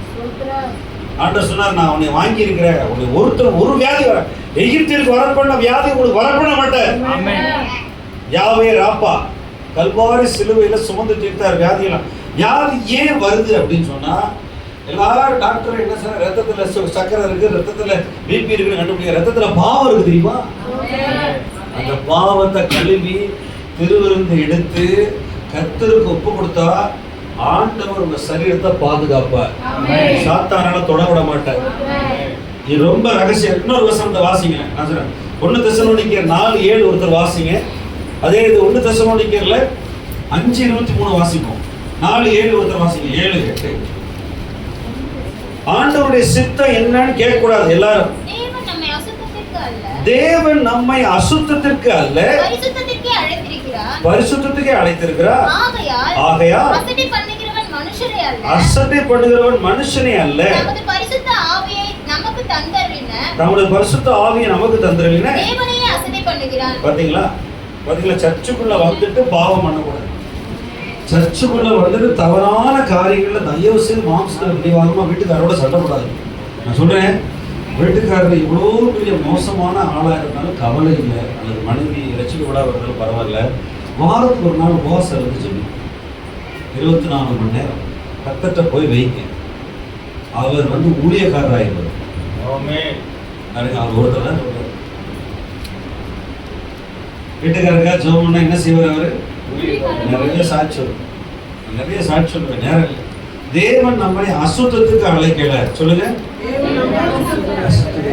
Speaker 1: ஆண்டவர் சொன்னார், நான் உன்னை வாங்கி இருக்கிறேன். ஒருத்தர் ஒரு வியாதி வர எகிப்திற்கு வரப்பண்ண வியாதி உங்களுக்கு வரப்பண்ண மாட்டேன். யாவே ராப்பா கல்வாரி சிலுவையில சுமந்து தீர்த்தார் வியாதியெல்லாம். வியாதி ஏன் வருது அப்படின்னு சொன்னா, எல்லாரும் டாக்டர் என்ன சொன்ன, ரத்தத்துல சக்கரை இருக்கு, ரத்தத்துல பிபி இருக்குன்னு கண்டுபிடிக்க. ரத்தத்துல பாவம் இருக்கு தெரியுமா? அந்த பாவத்தை கழுவி திருவிருந்து எடுத்து கர்த்தருக்கு ஒப்பு கொடுத்தா ஆண்டவர் உங்க சரீரத்தை பாதுகாப்பார். சாத்தானால தொட விட மாட்டார். இது ரொம்ப ரகசியம். இன்னொரு வசனத்தை வாசிங்க. நான் சொல்றேன், 1 தெசலோனிக்கேயர் 4:7 ஒருத்தர் வாசிங்க. அதே இது 1 தெசலோனிக்கேயர்ல 5:23 வாசிப்போம். 4:7 ஒருத்தர் வாசிங்க. 7:8. ஆண்டவருடைய சித்தம் என்னன்னு கேட்க கூடாது எல்லாரும். தேவன் நம்மை அசுத்தத்திற்கு அல்ல பரிசுத்தத்துக்கே அழைத்திருக்கிறார். ஆகையால் அசட்டை பண்ணுகிறவன் மனுஷனே அல்ல, தம்முடைய பரிசுத்த ஆவியை நமக்கு தந்தருளின தேவனையே அசட்டை பண்ணுகிறான். பாத்தீங்களா? சர்ச்சுக்குள்ள வந்துட்டு பாவம் பண்ணக்கூடாது. சர்ச்சுக்குள்ள வந்துட்டு தவறான காரியங்கள்ல தயவு செய்து மாம்சத்துல பிடிவாதமா வீட்டுக்காரோட சட்டப்படாது. நான் சொல்றேன், வீட்டுக்காரர் இவ்வளோ பெரிய மோசமான ஆளாக இருந்தாலும் கவலை இல்லை, அல்லது மனைவி ரசிக்கப்படாத இருந்தாலும் பரவாயில்ல, வாரத்துக்கு ஒரு நாள் உபவாசம் இருந்து சொல்லி 24 மணி நேரம் கர்த்தர்ட்ட போய் வைங்க. அவர் வந்து ஊழியக்காரராயிருவார். அவர் ஒருத்தர் தான் சொல்றாரு. வீட்டுக்காரருக்கா ஜோம்னா என்ன செய்வார்? அவரு நிறைய சாட்சி சொல்லுவேன். நேரம் இல்லை. தேவன் நம்மை அசுத்தத்துக்கு அழைக்கல. சொல்லுங்க,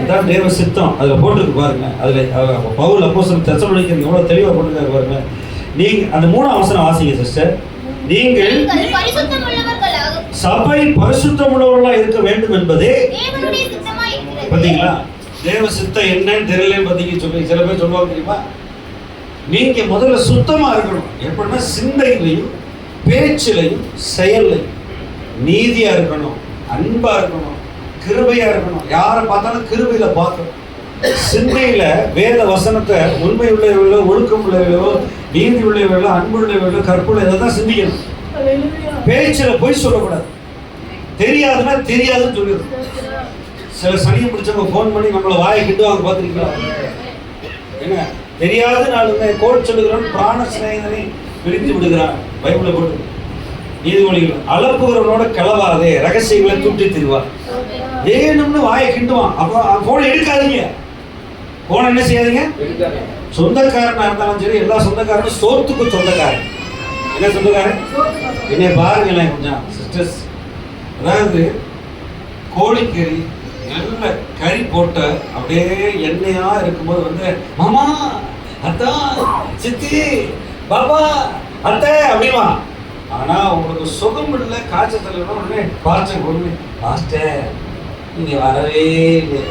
Speaker 1: தான் தேவ சித்தம். அதுல போட்டுருக்கு பாருங்க. அதுல பவுல் அப்போஸ்தலன் தெசலோனிக்கேயர் எவ்வளவு தெளிவா போட்டுருக்காரு பாருங்க. நீங்க அந்த 3ஆம் வசனம் வாசிங்க சிஸ்டர். நீங்கள் சபை பரிசுத்தமுள்ளவர்களா இருக்க வேண்டும் என்பதே தேவனுடைய சித்தமாய் இருக்கிறது. பாத்தீங்களா? தேவ சித்தம் என்னன்னு தெரியலன்னு பாத்தீங்க. சொல்லி சில பேர் சொல்லுவாங்க தெரியுமா, நீங்க முதல்ல சுத்தமா இருக்கணும். எப்படின்னா சிந்தையிலையும் பேச்சிலையும் செயல்லையும் நீதியா இருக்கணும், அன்பா இருக்கணும், கிருபையா இருக்கணும். யாரை பார்த்தாலும் கிருபையில பார்க்கணும். சிந்தையில வேத வசனத்தை உண்மை உள்ளவர்களோ, ஒழுக்கம் உள்ளவர்களோ, நீதி உள்ளவர்களோ, அன்பு உள்ளவர்களோ, கற்புள்ள இதான் சிந்திக்கணும். பேச்சில போய் சொல்லக்கூடாது. தெரியாதுன்னா தெரியாதுன்னு சொல்லிடும். சில சனியை பிடிச்சவங்க போன் பண்ணி நம்மளை வாயை கிட்டுவாங்க, பார்த்துருக்கீங்களா? என்ன தெரியாதுனாலுமே கோட் சொல்லுகிறோம், பிராண சிநேகிதனை பிரித்து விடுகிறான். பைபிளை போட்டு நீதிமொழிகள் அளப்புகிறவனோட கிளவாதே, ரகசியங்களை தூட்டி தருவார். வேணும்னு வாயை கிண்டுவான். அப்போ போனை எடுக்காதீங்க. போன என்ன செய்யாதீங்க? சொந்தக்காரனா இருந்தாலும் சரி, எல்லா சொந்தக்காரனும் சோத்துக்கு சொந்தக்காரன். என்ன சொந்தக்காரன்? என்னை பாருங்களேன் கொஞ்சம் சிஸ்டர்ஸ். அதாவது கோழிக்கறி நல்ல கறி போட்ட அப்படியே எண்ணெயா இருக்கும்போது வந்து மாமா, அத்தா, சித்தி, பாபா, அத்தை அப்படிமா. ஆனா உங்களுக்கு சுகம் இல்லை, காய்ச்சல் உடனே பாஸ்டர் கொண்டு பாஸ்டர் நீங்க வரவே இல்லை.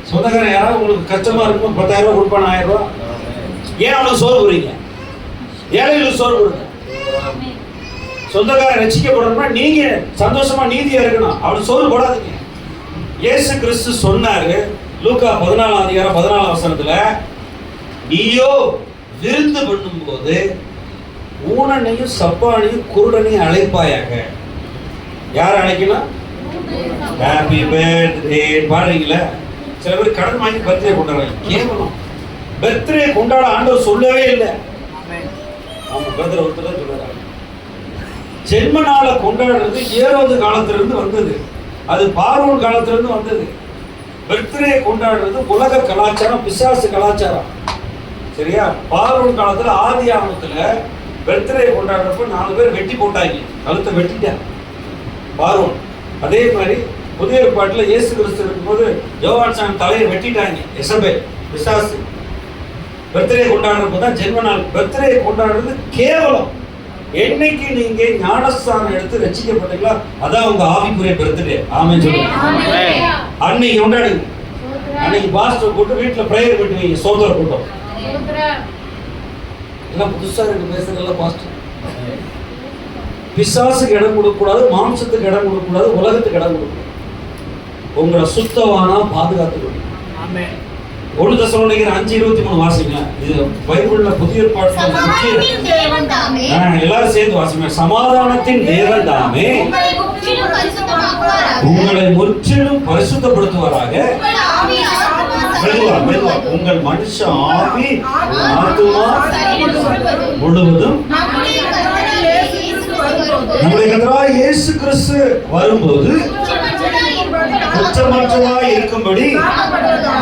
Speaker 1: சொந்தக்காரன் யாராவது உங்களுக்கு கஷ்டமா இருக்கும், 10,000 ரூபாய் கொடுப்பான, 1000 ரூபாய். ஏன் அவனுக்கு சோறு போடுறீங்க? ஏழைகளுக்கு சோறு கொடுங்க. சொந்தக்காரன் ரசிக்கப்படணும்னா நீங்க சந்தோஷமா நீதியா இருக்கணும். அவனுக்கு சோறு போடாதீங்க. இயேசு கிறிஸ்து சொன்னாரு லூக்கா 14:14 நீயோ விருந்து பண்ணும் போது ஊனனையும் சப்பானையும் குருடனையும் அழைப்பாயாக. யார் அழைக்கணும்? Happy birthday பாடுறீங்களா? சில பேர் கடன் வாங்கி பர்த்டே கொண்டாடுறாங்க. கேவலம். பர்த்டே கொண்டாட ஆண்டவர் சொல்லவே இல்லை. ஆமா, பிரதர் ஒருத்தர் தான் சொல்றாரு. ஜென்ம நாளை கொண்டாடுறது ஏரோது காலத்திலிருந்து வந்தது. அது பார்வோன் காலத்திலிருந்து வந்தது. பர்த்டே கொண்டாடுறது உலக கலாச்சாரம், பிசாசு கலாச்சாரம். சரியா? பார்வோன் காலத்துல ஆதி ஆகமத்துல பர்த்டே கொண்டாடுறப்ப 4 பேர் வெட்டி போட்டாங்க, கழுத்தை வெட்டிட்டாங்க பார்வோன். அதே மாதிரி புதிய ஏற்பாட்டுல இயேசு கிறிஸ்து இருக்கும்போது யோவான் சான் தலையை வெட்டிட்டாங்க, எசபேல் பிசாசு. பர்த்டே கொண்டாடுறப்ப தான் ஜென்ம நாள். பர்த்டே கொண்டாடுறது கேவலம். என்னைக்கு நீங்க ஞானஸ்தானம் எடுத்து ரசிக்கப்பட்டீங்களா, அதான் உங்க ஆவிக்குரிய பர்த்டே. ஆமென் சொல்லுங்க. அன்னைக்கு கொண்டாடுங்க. அன்னைக்கு பாஸ்டர் போட்டு வீட்டுல பிரேயர் பண்ணுவீங்க, சோதர கூட்டம். எல்லாம் புதுசா இருக்கு பேசுறதுல பாஸ்டர். பிசாசுக்கு இடம் கொடுக்கக்கூடாது, மாம்சத்துக்கு இடம் கொடுக்கக்கூடாது, உலகத்துக்கு இடம் கொடுக்கக்கூடாது. உங்களை சுத்தவானா பாதுகாத்துக்கணும். ஆமென். 1 தெசலோனிக்கர் 5:23 வாசிங்க. இது பைபிள்ல புதிய ஏற்பாட்டுல எல்லாரும் சேர்ந்து வாசிங்க. சமாதானத்தின் தேவன் தாமே உங்களை முற்றிலும் பரிசுத்தப்படுத்துவாராக. உங்கள் மனுஷ ஆவி ஆத்துமா முழுவதும் நம்முடைய கர்த்தராகிய இயேசு கிறிஸ்து வரும்போது குற்றமற்றதாய் இருக்கும்படி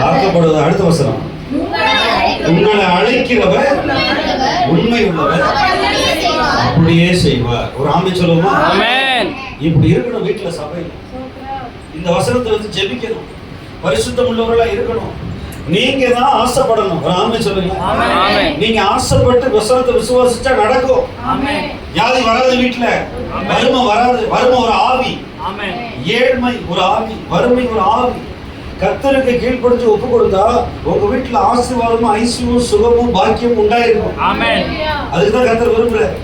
Speaker 1: ஆக்கப்படுவது. அடுத்த வசனம். உங்களை அழைக்கிறவர் உண்மை உள்ளவர், அப்படியே செய்வார். ஒரு ஆமென் சொல்லுவோமா? ஆமென். இப்படி இருக்கணும் வீட்டுல, சபை. இந்த வசனத்தை வச்சு ஜெபிக்கணும், பரிசுத்தம் உள்ளவர்களா இருக்கணும். நீங்க தான் ஆசைப்படணும். ஒரு ஆமென் சொல்லுங்க. நீங்க ஆசைப்பட்டு வசனத்தை விசுவாசிச்சா நடக்கும். வியாதி வராது, வீட்டுல வறுமை வராது. வறுமை ஒரு ஆவி, ஏழ்மை ஒரு ஆவி, வறுமை ஒரு ஆவி. கர்த்தருக்கு கீழ்ப்படிஞ்சு ஒப்பு கொடுத்தா உங்க வீட்டுல ஆசீர்வாதமும் ஐஸ்வர்யமும் சுகமும் பாக்கியமும் உண்டாயிருக்கும். அதுக்குதான் கர்த்தர் விரும்புறாரு.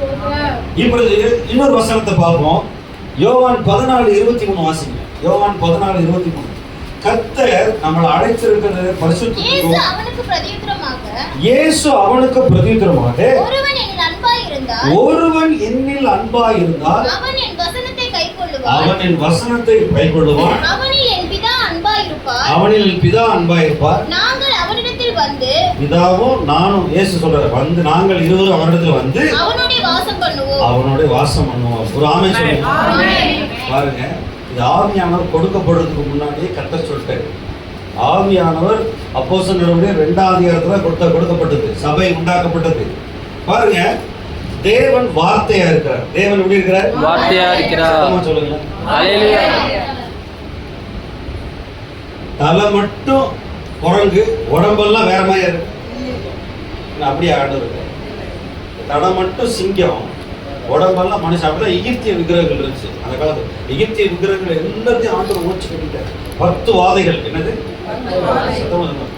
Speaker 1: இப்பொழுது இன்னொரு வசனத்தை பார்ப்போம். யோவான் 14:23 வாசிங்க. யோவான் 14:23. கர்த்தர் நம்மளை அழைத்திருக்கிறது பரிசுத்தத்துக்கு. இயேசு அவனுக்கு பிரதியுத்தரமாக, ஒருவன் என்னில் அன்பாய் இருந்தால் அவன் என் வசனத்தை கைக்கொள்ளுவான், அவனில் என் பிதா அன்பாயிருப்பார், நாங்கள் அவனிடத்தில் வந்து, பிதாவும் நானும், இயேசு சொல்றாரு, வந்து நாங்கள் இருவரும் அவனிடத்தில் வந்து அவனோட வாசம் பண்ணுவோம். ஒரு ஆமென் சொல்லுங்க. பாருங்க, இது ஆவியானவர் கொடுக்கப்படுறதுக்கு முன்னாடியே கர்த்தர் சொல்லிட்டாரு. ஆவியானவர் அப்போஸ்தலர்களுடைய 2ஆம் அதிகாரத்துல கொடுக்கப்பட்டது, சபை உண்டாக்கப்பட்டது. பாருங்க, தேவன் வார்த்தையா இருக்கிறார். தேவன் எப்படி இருக்கிறார்? வார்த்தையா இருக்கிறார். சொல்லுங்க. ஹalleluya. தலை மட்டும் குரங்கு, உடம்பெல்லாம் வேற மாதிரி இருக்கு. அப்படியே ஆடுறது. தலை மட்டும் சிங்கம், உடம்பெல்லாம் மனுஷன். அப்படிதான் எகிப்திய விக்கிரகங்கள் இருந்துச்சு அந்த காலத்துல. எகிப்திய விக்கிரகங்கள் எல்லாத்தையும் ஆண்டவர் ஓச்சு கட்டிட்டார். 10 வாதைகள். என்னது?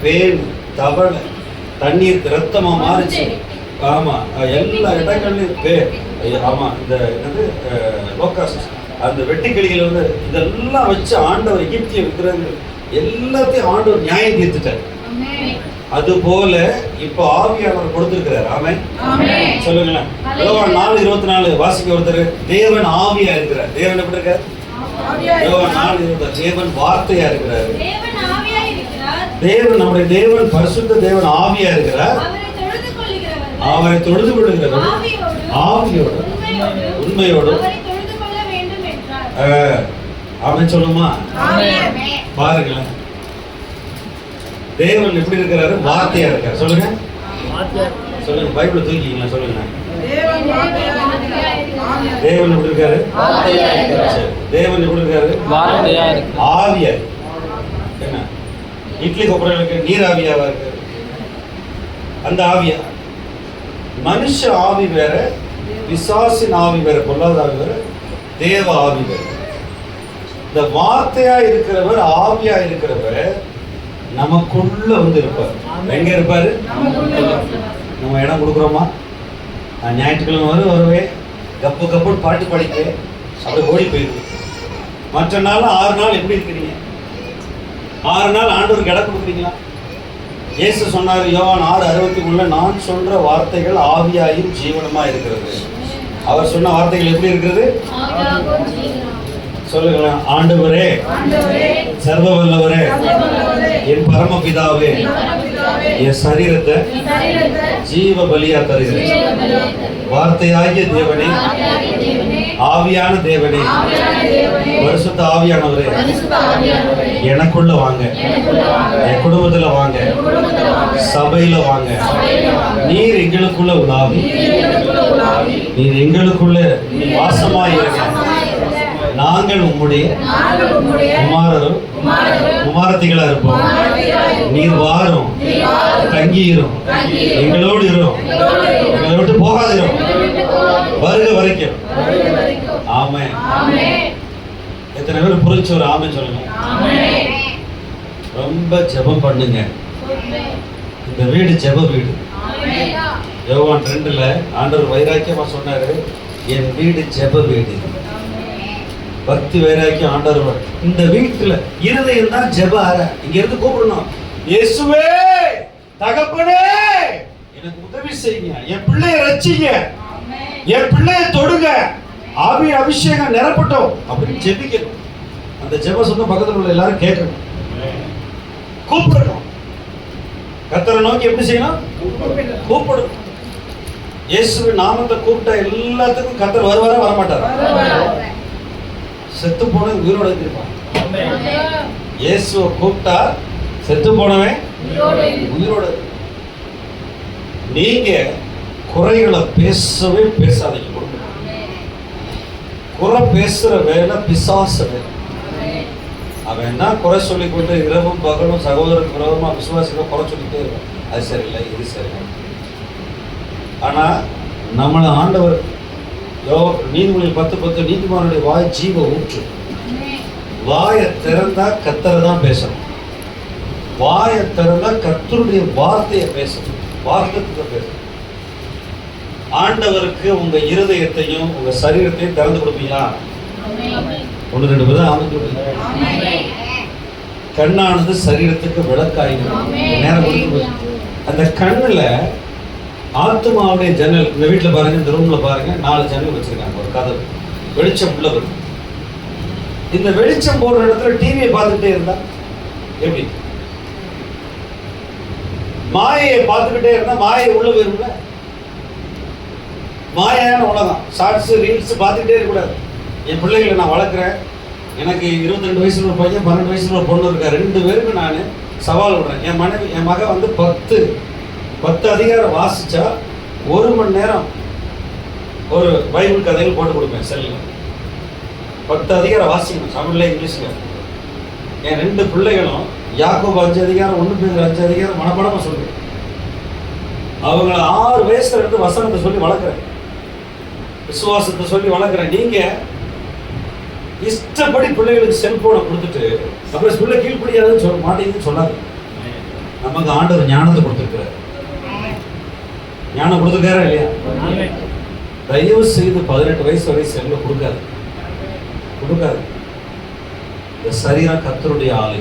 Speaker 1: பேன், தவளை, தண்ணீர் ரத்தமா மாறிச்சு. ஆமா, எல்லா இடங்கள்லயும் ஆமா, இந்த என்னது லோகாஸ்ட், அந்த வெட்டுக்கிளிகள் வந்து இதெல்லாம் வச்சு ஆண்டவர் எகிப்திய விக்கிரகங்கள் எல்லாத்தையும் ஆண்டவர் நியாயம் தீர்த்துட்டார். அது போல இப்ப ஆவியானவர் கொடுத்திருக்கிறார். ஆமென், சொல்லுங்களேன். யோவான் 4:24 வாசிக்க ஒருத்தர், தேவன் ஆவியா இருக்கிறார். தேவன் எப்படி இருக்கார்? யோவான் 4:24 தேவன் வார்த்தையா இருக்கிறார். தேவன், நம்முடைய தேவன் பரிசுத்த தேவன் ஆவியா இருக்கிறார். அவரை தொழுது கொள்ளுகிறவர் ஆவியோடு உண்மையோடு அவன் சொல்லுமா? பாருங்களேன், தேவன் எப்படி இருக்கிறாரு? வார்த்தையா இருக்காரு. சொல்லுங்க, சொல்லுங்க, பைபிள் தூக்கிங்களா? சொல்லுங்க, தேவன் எப்படி இருக்காரு? தேவன் எப்படி இருக்காரு? ஆவியா. என்ன இட்லி கொப்பரைகளுக்கு நீர் ஆவியாவா இருக்காரு? அந்த ஆவியா. மனுஷ ஆவி வேற, பிசாசின் ஆவி வேற, பொல்லாத ஆவி வேற, தேவ ஆவி வேற. இந்த வார்த்தையா இருக்கிறவர், ஆவியா இருக்கிறவர் நமக்குள்ள வந்து இருப்பார். எங்க இருப்பாரு? நம்ம இடம் கொடுக்குறோமா? நான் ஞாயிற்றுக்கிழமை வருவேன், கப்பு கப்பு பாட்டு பாடிட்டு அப்படி ஓடி போயிடுவேன். மற்ற நாள் 6 நாள் எப்படி இருக்கிறீங்க? 6 நாள் ஆண்டவருக்கு இடம் கொடுக்குறீங்களா? இயேசு சொன்னார் யோவான் 6:63, நான் சொல்ற வார்த்தைகள் ஆவியாயும் ஜீவனமா இருக்கிறது. அவர் சொன்ன வார்த்தைகள் எப்படி இருக்கிறது? சொல்லுங்களேன். ஆண்டவரே, சர்வ வல்லவரே, என் பரமபிதாவே, என் சரீரத்தை ஜீவ பலியா தருகிறேன். வார்த்தையாகிய தேவனே, ஆவியான தேவனே, பரிசுத்த ஆவியானவரே, எனக்குள்ள வாங்க, என் குடும்பத்துல வாங்க, சபையில வாங்க. நீர் எங்களுக்குள்ள உலாவி, நீர் எங்களுக்குள்ள வாசமாயிருக்க. நாங்கள் உம்முடைய குமாரரும் குமாரத்திகளா இருப்போம். நீர் வாரும், தங்கியிரும், எங்களோடு இரும், எங்களை விட்டு போகாதிரும், வருக வரைக்கும். ஆமென். எத்தனை பேர் புரிஞ்சு ஒரு ஆமென் சொல்லுங்க. ரொம்ப ஜெபம் பண்ணுங்க. இந்த வீடு ஜெப வீடு. யோவான் 2:2 ஆண்டவர் வைராக்கியமா சொன்னாரு, என் வீடு ஜெப வீடு. பக்தி வைராக்கியம் ஆண்டவர். இந்த வீட்டுல இருதயம் தான் ஜெப அறை. இங்க இருந்து கூப்பிடணும், இயேசுவே, தகப்பனே, எனக்கு உதவி செய்யுங்க, என் பிள்ளையை ரட்சிங்க, என் பிள்ளையை தொடுங்க, ஆவி அபிஷேகம் நிரப்பட்டும் அப்படின்னு ஜெபிக்கணும். அந்த ஜெப சொன்ன பக்கத்தில் உள்ள எல்லாரும் கேட்கணும், கூப்பிடணும். கர்த்தரை நோக்கி எப்படி செய்யணும்? கூப்பிடணும். இயேசுவின் நாமத்தை கூப்பிட்டா எல்லாத்துக்கும் கர்த்தர் வருவாரா? வரமாட்டாரா? செத்து போன உயிரோட இருப்பான். இயேசுவை கூப்பிட்டா செத்து போனவன் உயிரோட. நீங்க குறைகளை பேசவே பேசாதீங்க. குறை பேசுற வேலை பிசாசு வேலை. அவன் தான் குறை சொல்லி கொண்டு இரவும் பகலும் சகோதரருக்கு விரோதமா விசுவாசிகளை குறை சொல்லிட்டே இருக்கான். அது சரியில்லை, இது சரியில்லை. ஆனா நம்மளை ஆண்டவர் நீதிமொழிகள் 10:10 நீதிமானுடைய வாய் ஜீவ ஊற்று. வாயை திறந்தா கர்த்தரை தான் பேசணும். வாயை திறந்தா கர்த்தருடைய வார்த்தையை பேசணும். வார்த்தைக்கு பேசணும். ஆண்டவருக்கு உங்க இருதயத்தையும் உங்க சரீரத்தையும் திறந்து கொடுப்பீங்களா? 1-2 பேர் அமைச்சு. கண்ணானது சரீரத்துக்கு விளக்காயிடும். நேரம் கொடுத்து அந்த கண்ணுல ஆத்மாவுடைய ஜன்னல். இந்த வீட்டில் பாருங்க, இந்த ரூம்ல பாருங்க, 4 ஜன்னல் வச்சிருக்காங்க. ஒரு கதவு, வெளிச்சம் உள்ள வரும். இந்த வெளிச்சம் போடுற இடத்துல டிவியை பார்த்துக்கிட்டே இருந்தா எப்படி? மாயையை பார்த்துக்கிட்டே இருந்தா மாயை உள்ள போயிரும்ல. மாயான உலகம், ஷார்ட்ஸ் ரீல்ஸ் பார்த்துக்கிட்டே இருக்கக்கூடாது. என் பிள்ளைகளை நான் வளர்க்குறேன். எனக்கு 22 வயசுல ஒரு பையன், 12 வயசுல ஒரு பொண்ணு இருக்கா. 2 பேருக்கு நான் சவால் விடுறேன். என் மனைவி, என் மகன் வந்து 10 அதிகாரம் வாசிச்சா 1 மணி நேரம் ஒரு பைபிள் கதைகள் போட்டு கொடுப்பேன் செல்லில். 10 அதிகாரம் வாசிக்கணும், தமிழ்ல இங்கிலீஷ்ல. என் 2 பிள்ளைகளும் யாக்கோபு 5 அதிகாரம், 1 பேதுரு 5 அதிகாரம் மனப்பாடமா சொல்றேன். அவங்களை 6 வயசுல இருந்து வசனத்தை சொல்லி வளர்க்குறேன், விசுவாசத்தை சொல்லி வளர்க்குறேன். நீங்க இஷ்டப்படி பிள்ளைகளுக்கு செல்போனை கொடுத்துட்டு அப்புறம் பிள்ளை கீழ்ப்படியாதுன்னு சொல்ல மாட்டேங்குதுன்னு சொல்லாது. நமக்கு ஆண்டவர் ஞானத்தை கொடுத்துருக்கிறார். ஞானம் கொடுத்துருக்காரா இல்லையா? தயவு செய்து 18 வயசு வரை செல்ல கொடுக்காது. இந்த சரீரம் கர்த்தருடைய ஆலை.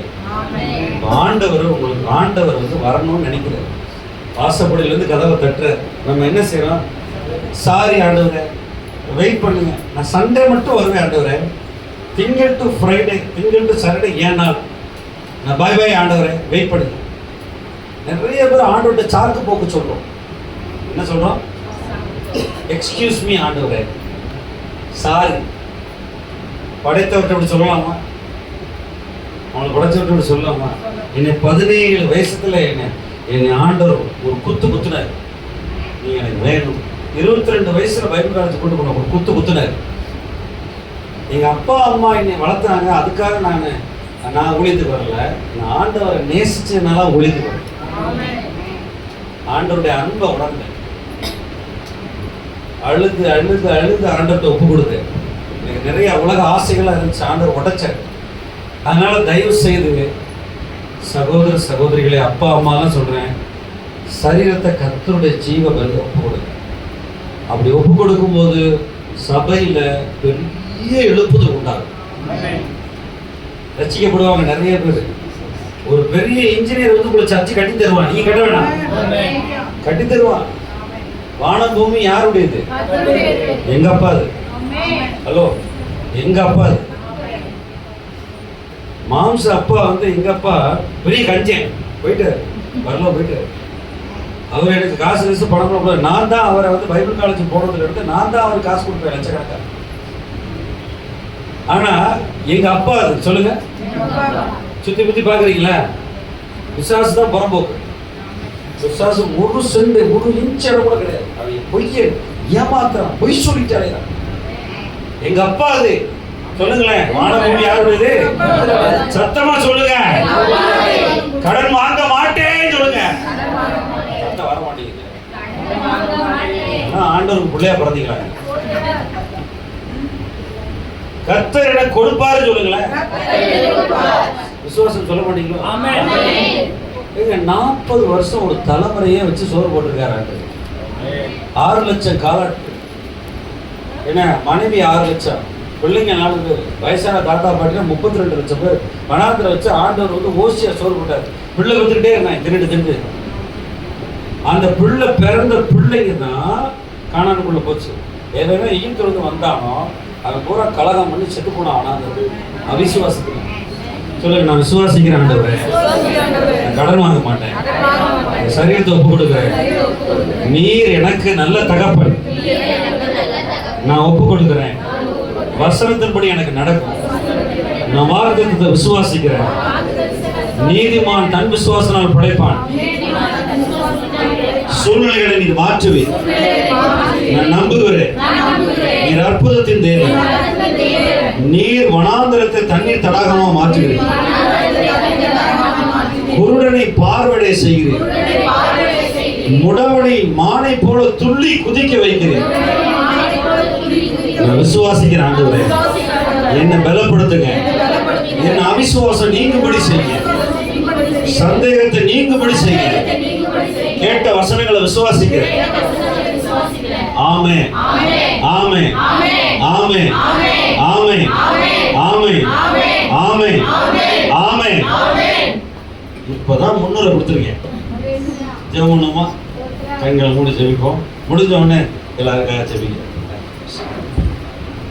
Speaker 1: ஆண்டவர் உங்களுக்கு ஆண்டவர் வந்து வரணும்னு நினைக்கிறார். வாசப்படியிலேருந்து கதவை தட்டுற நம்ம என்ன செய்யறோம்? சாரி ஆண்டவரே, வெயிட் பண்ணுங்க, நான் சண்டே மட்டும் வருவேன் ஆண்டவரே, திங்கள் டு ஃப்ரைடே, திங்கள் டு சாட்டர்டே ஏன் நாள், நான் பாய் பாய் ஆண்டவரே, வெயிட் பண்ணுங்க. நிறைய பேர் ஆண்டவர்கிட்ட சாக்கு போக்கு சொல்றோம். என்ன சொல்றோம்? எக்ஸ்கியூஸ் மீ ஆண்டவரே, சாரி. படைத்தவர்கிட்ட அப்படி சொல்லலாமா? அவங்களை படைத்தவர்கிட்ட அப்படி சொல்லலாமா? என்னை 17 வயசுல என்னை ஆண்டவர் ஒரு குத்துனார், நீ எனக்கு வேணும். 22 வயசுல பைபிள் காலேஜ் கொண்டு போன ஒரு குத்துனார். எங்க அப்பா அம்மா என்னை வளர்த்தாங்க, அதுக்காக நான் ஊழியத்துக்கு வரல, நான் ஆண்டவரை நேசிச்சதுனால ஊழியத்துக்கு வரல. ஆண்டவருடைய அன்பை உணர்ந்தேன். அழுது ஆண்டவர்கிட்ட ஒப்பு கொடுத்தேன். எனக்கு நிறைய உலக ஆசைகளாக இருந்துச்சு, ஆண்டவர் உடைச்சார். அதனால தயவு செய்து சகோதர சகோதரிகளே, அப்பா அம்மாலாம் சொல்றேன், சரீரத்தை கர்த்தருடைய ஜீவ பலி ஒப்பு கொடுங்க. அப்படி ஒப்பு கொடுக்கும்போது சபையில பெரிய எழுப்புதல் உண்டாகும். ரசிக்கப்படுவாங்க நிறைய பேர். ஒரு பெரிய இன்ஜினியர் வந்து உங்களை சர்ச்சு கட்டி தருவான், நீங்க கட்ட வேணாம், கட்டி தருவான். வானம் பூமி யாருடையது? எங்க அப்பா அது. ஹலோ, எங்க அப்பா அது. மாம்ச அப்பா வந்து எங்க அப்பா பெரிய கஞ்சன், போயிட்டு வரல, போயிட்டு அவர் எனக்கு காசு பணம், நான் தான் அவரை வந்து பைபிள் காலேஜ் போனதுல இருந்து நான் தான் அவருக்கு காசு கொடுப்பேன் லட்சக்கணக்கா. ஆனா எங்க அப்பா அது. சொல்லுங்க, சுத்தி பாக்குறீங்களா? விசுவாசம் தான் புறம்போக்கு. விசுவாசம் ஒரு சென்ட் ஒரு இன்ச் இடம் கூட கிடையாது. அவன் பொய்ய ஏமாத்துறான், பொய் சொல்லிட்டு அடைகிறான். எங்க அப்பா அது. சொல்லுங்களேன், வானபூமி யாருடையது? சத்தமா சொல்லுங்க. கடன் வாங்க மாட்டேன்னு சொல்லுங்க. சத்தம் வர மாட்டேங்குது. ஆண்டவருக்கு பிள்ளையா பிறந்தீங்களா? கர்த்தர் எனக்கு கொடுப்பாரு சொல்லுங்களேன். விசுவாசம் சொல்ல மாட்டீங்களோ? 40 வருஷம் ஒரு தலைமுறையே வச்சு சோறு போட்டிருக்காரு. 6 லட்சம் காலாட்டு. என்ன, மனைவி 6 லட்சம், பிள்ளைங்க 4 பேர், வயசான தாத்தா பாட்டினா 32 லட்சம் பேர். வனாந்திர வச்சு ஆண்டவர் வந்து ஓசியா சோறு போட்டார். பிள்ளை வந்துக்கிட்டே இருந்தாங்க, திண்டு. அந்த பிள்ளை பிறந்த பிள்ளைங்க தான் கானானுக்குள்ள போச்சு. ஏதோ ஈர்த்து வந்து வந்தானோ அவன் பூரா கலகம் பண்ணி செத்து போனான். அவிசுவாசத்துக்கு. சொல்லுங்க, நான் விசுவாசிக்கிறேன் ஆண்டவரே, கடன் வாங்க மாட்டேன், சரீரத்தை ஒப்பு கொடுக்கிறேன், நீர் எனக்கு நல்ல தகப்பன், நான் ஒப்பு கொடுக்கிறேன், வசனத்தின்படி எனக்கு நடக்கும், நான் வார்த்தையை விசுவாசிக்கிறேன். நீதிமான் தன் விசுவாசனால் பிழைப்பான். சூழ்நிலைகளை நீர் மாற்றுவீர், நான் நம்புகிறேன். நீர் அற்புதத்தின் தேவன். நீர் வனாந்தரத்தை தண்ணீர் தடாகமாக மாற்றுகிறீர். குருடனை பார்வையை செய்கிறீர். முடவனை மானை போல துள்ளி குதிக்க வைக்கிறேன். நான் விசுவாசிக்கிறேன் ஆண்டவரே, என்னை பலப்படுத்துங்க. என்ன அவிசுவாசம் நீங்கும்படி செய்யுங்க, சந்தேகத்தை நீங்கும்படி செய்யுங்க. கேட்ட வசனங்களை விசுவாசிக்கிறேன். ஆமென், ஆமென், ஆமென், ஆமென், ஆமென், ஆமென், ஆமென். இப்பதான் முன்னுரை கொடுத்துருக்கேன். ஜெபம் பண்ணுமா? கண்களை மூடி ஜெபிப்போம். முடிஞ்ச உடனே எல்லாருக்காக ஜெபிங்க.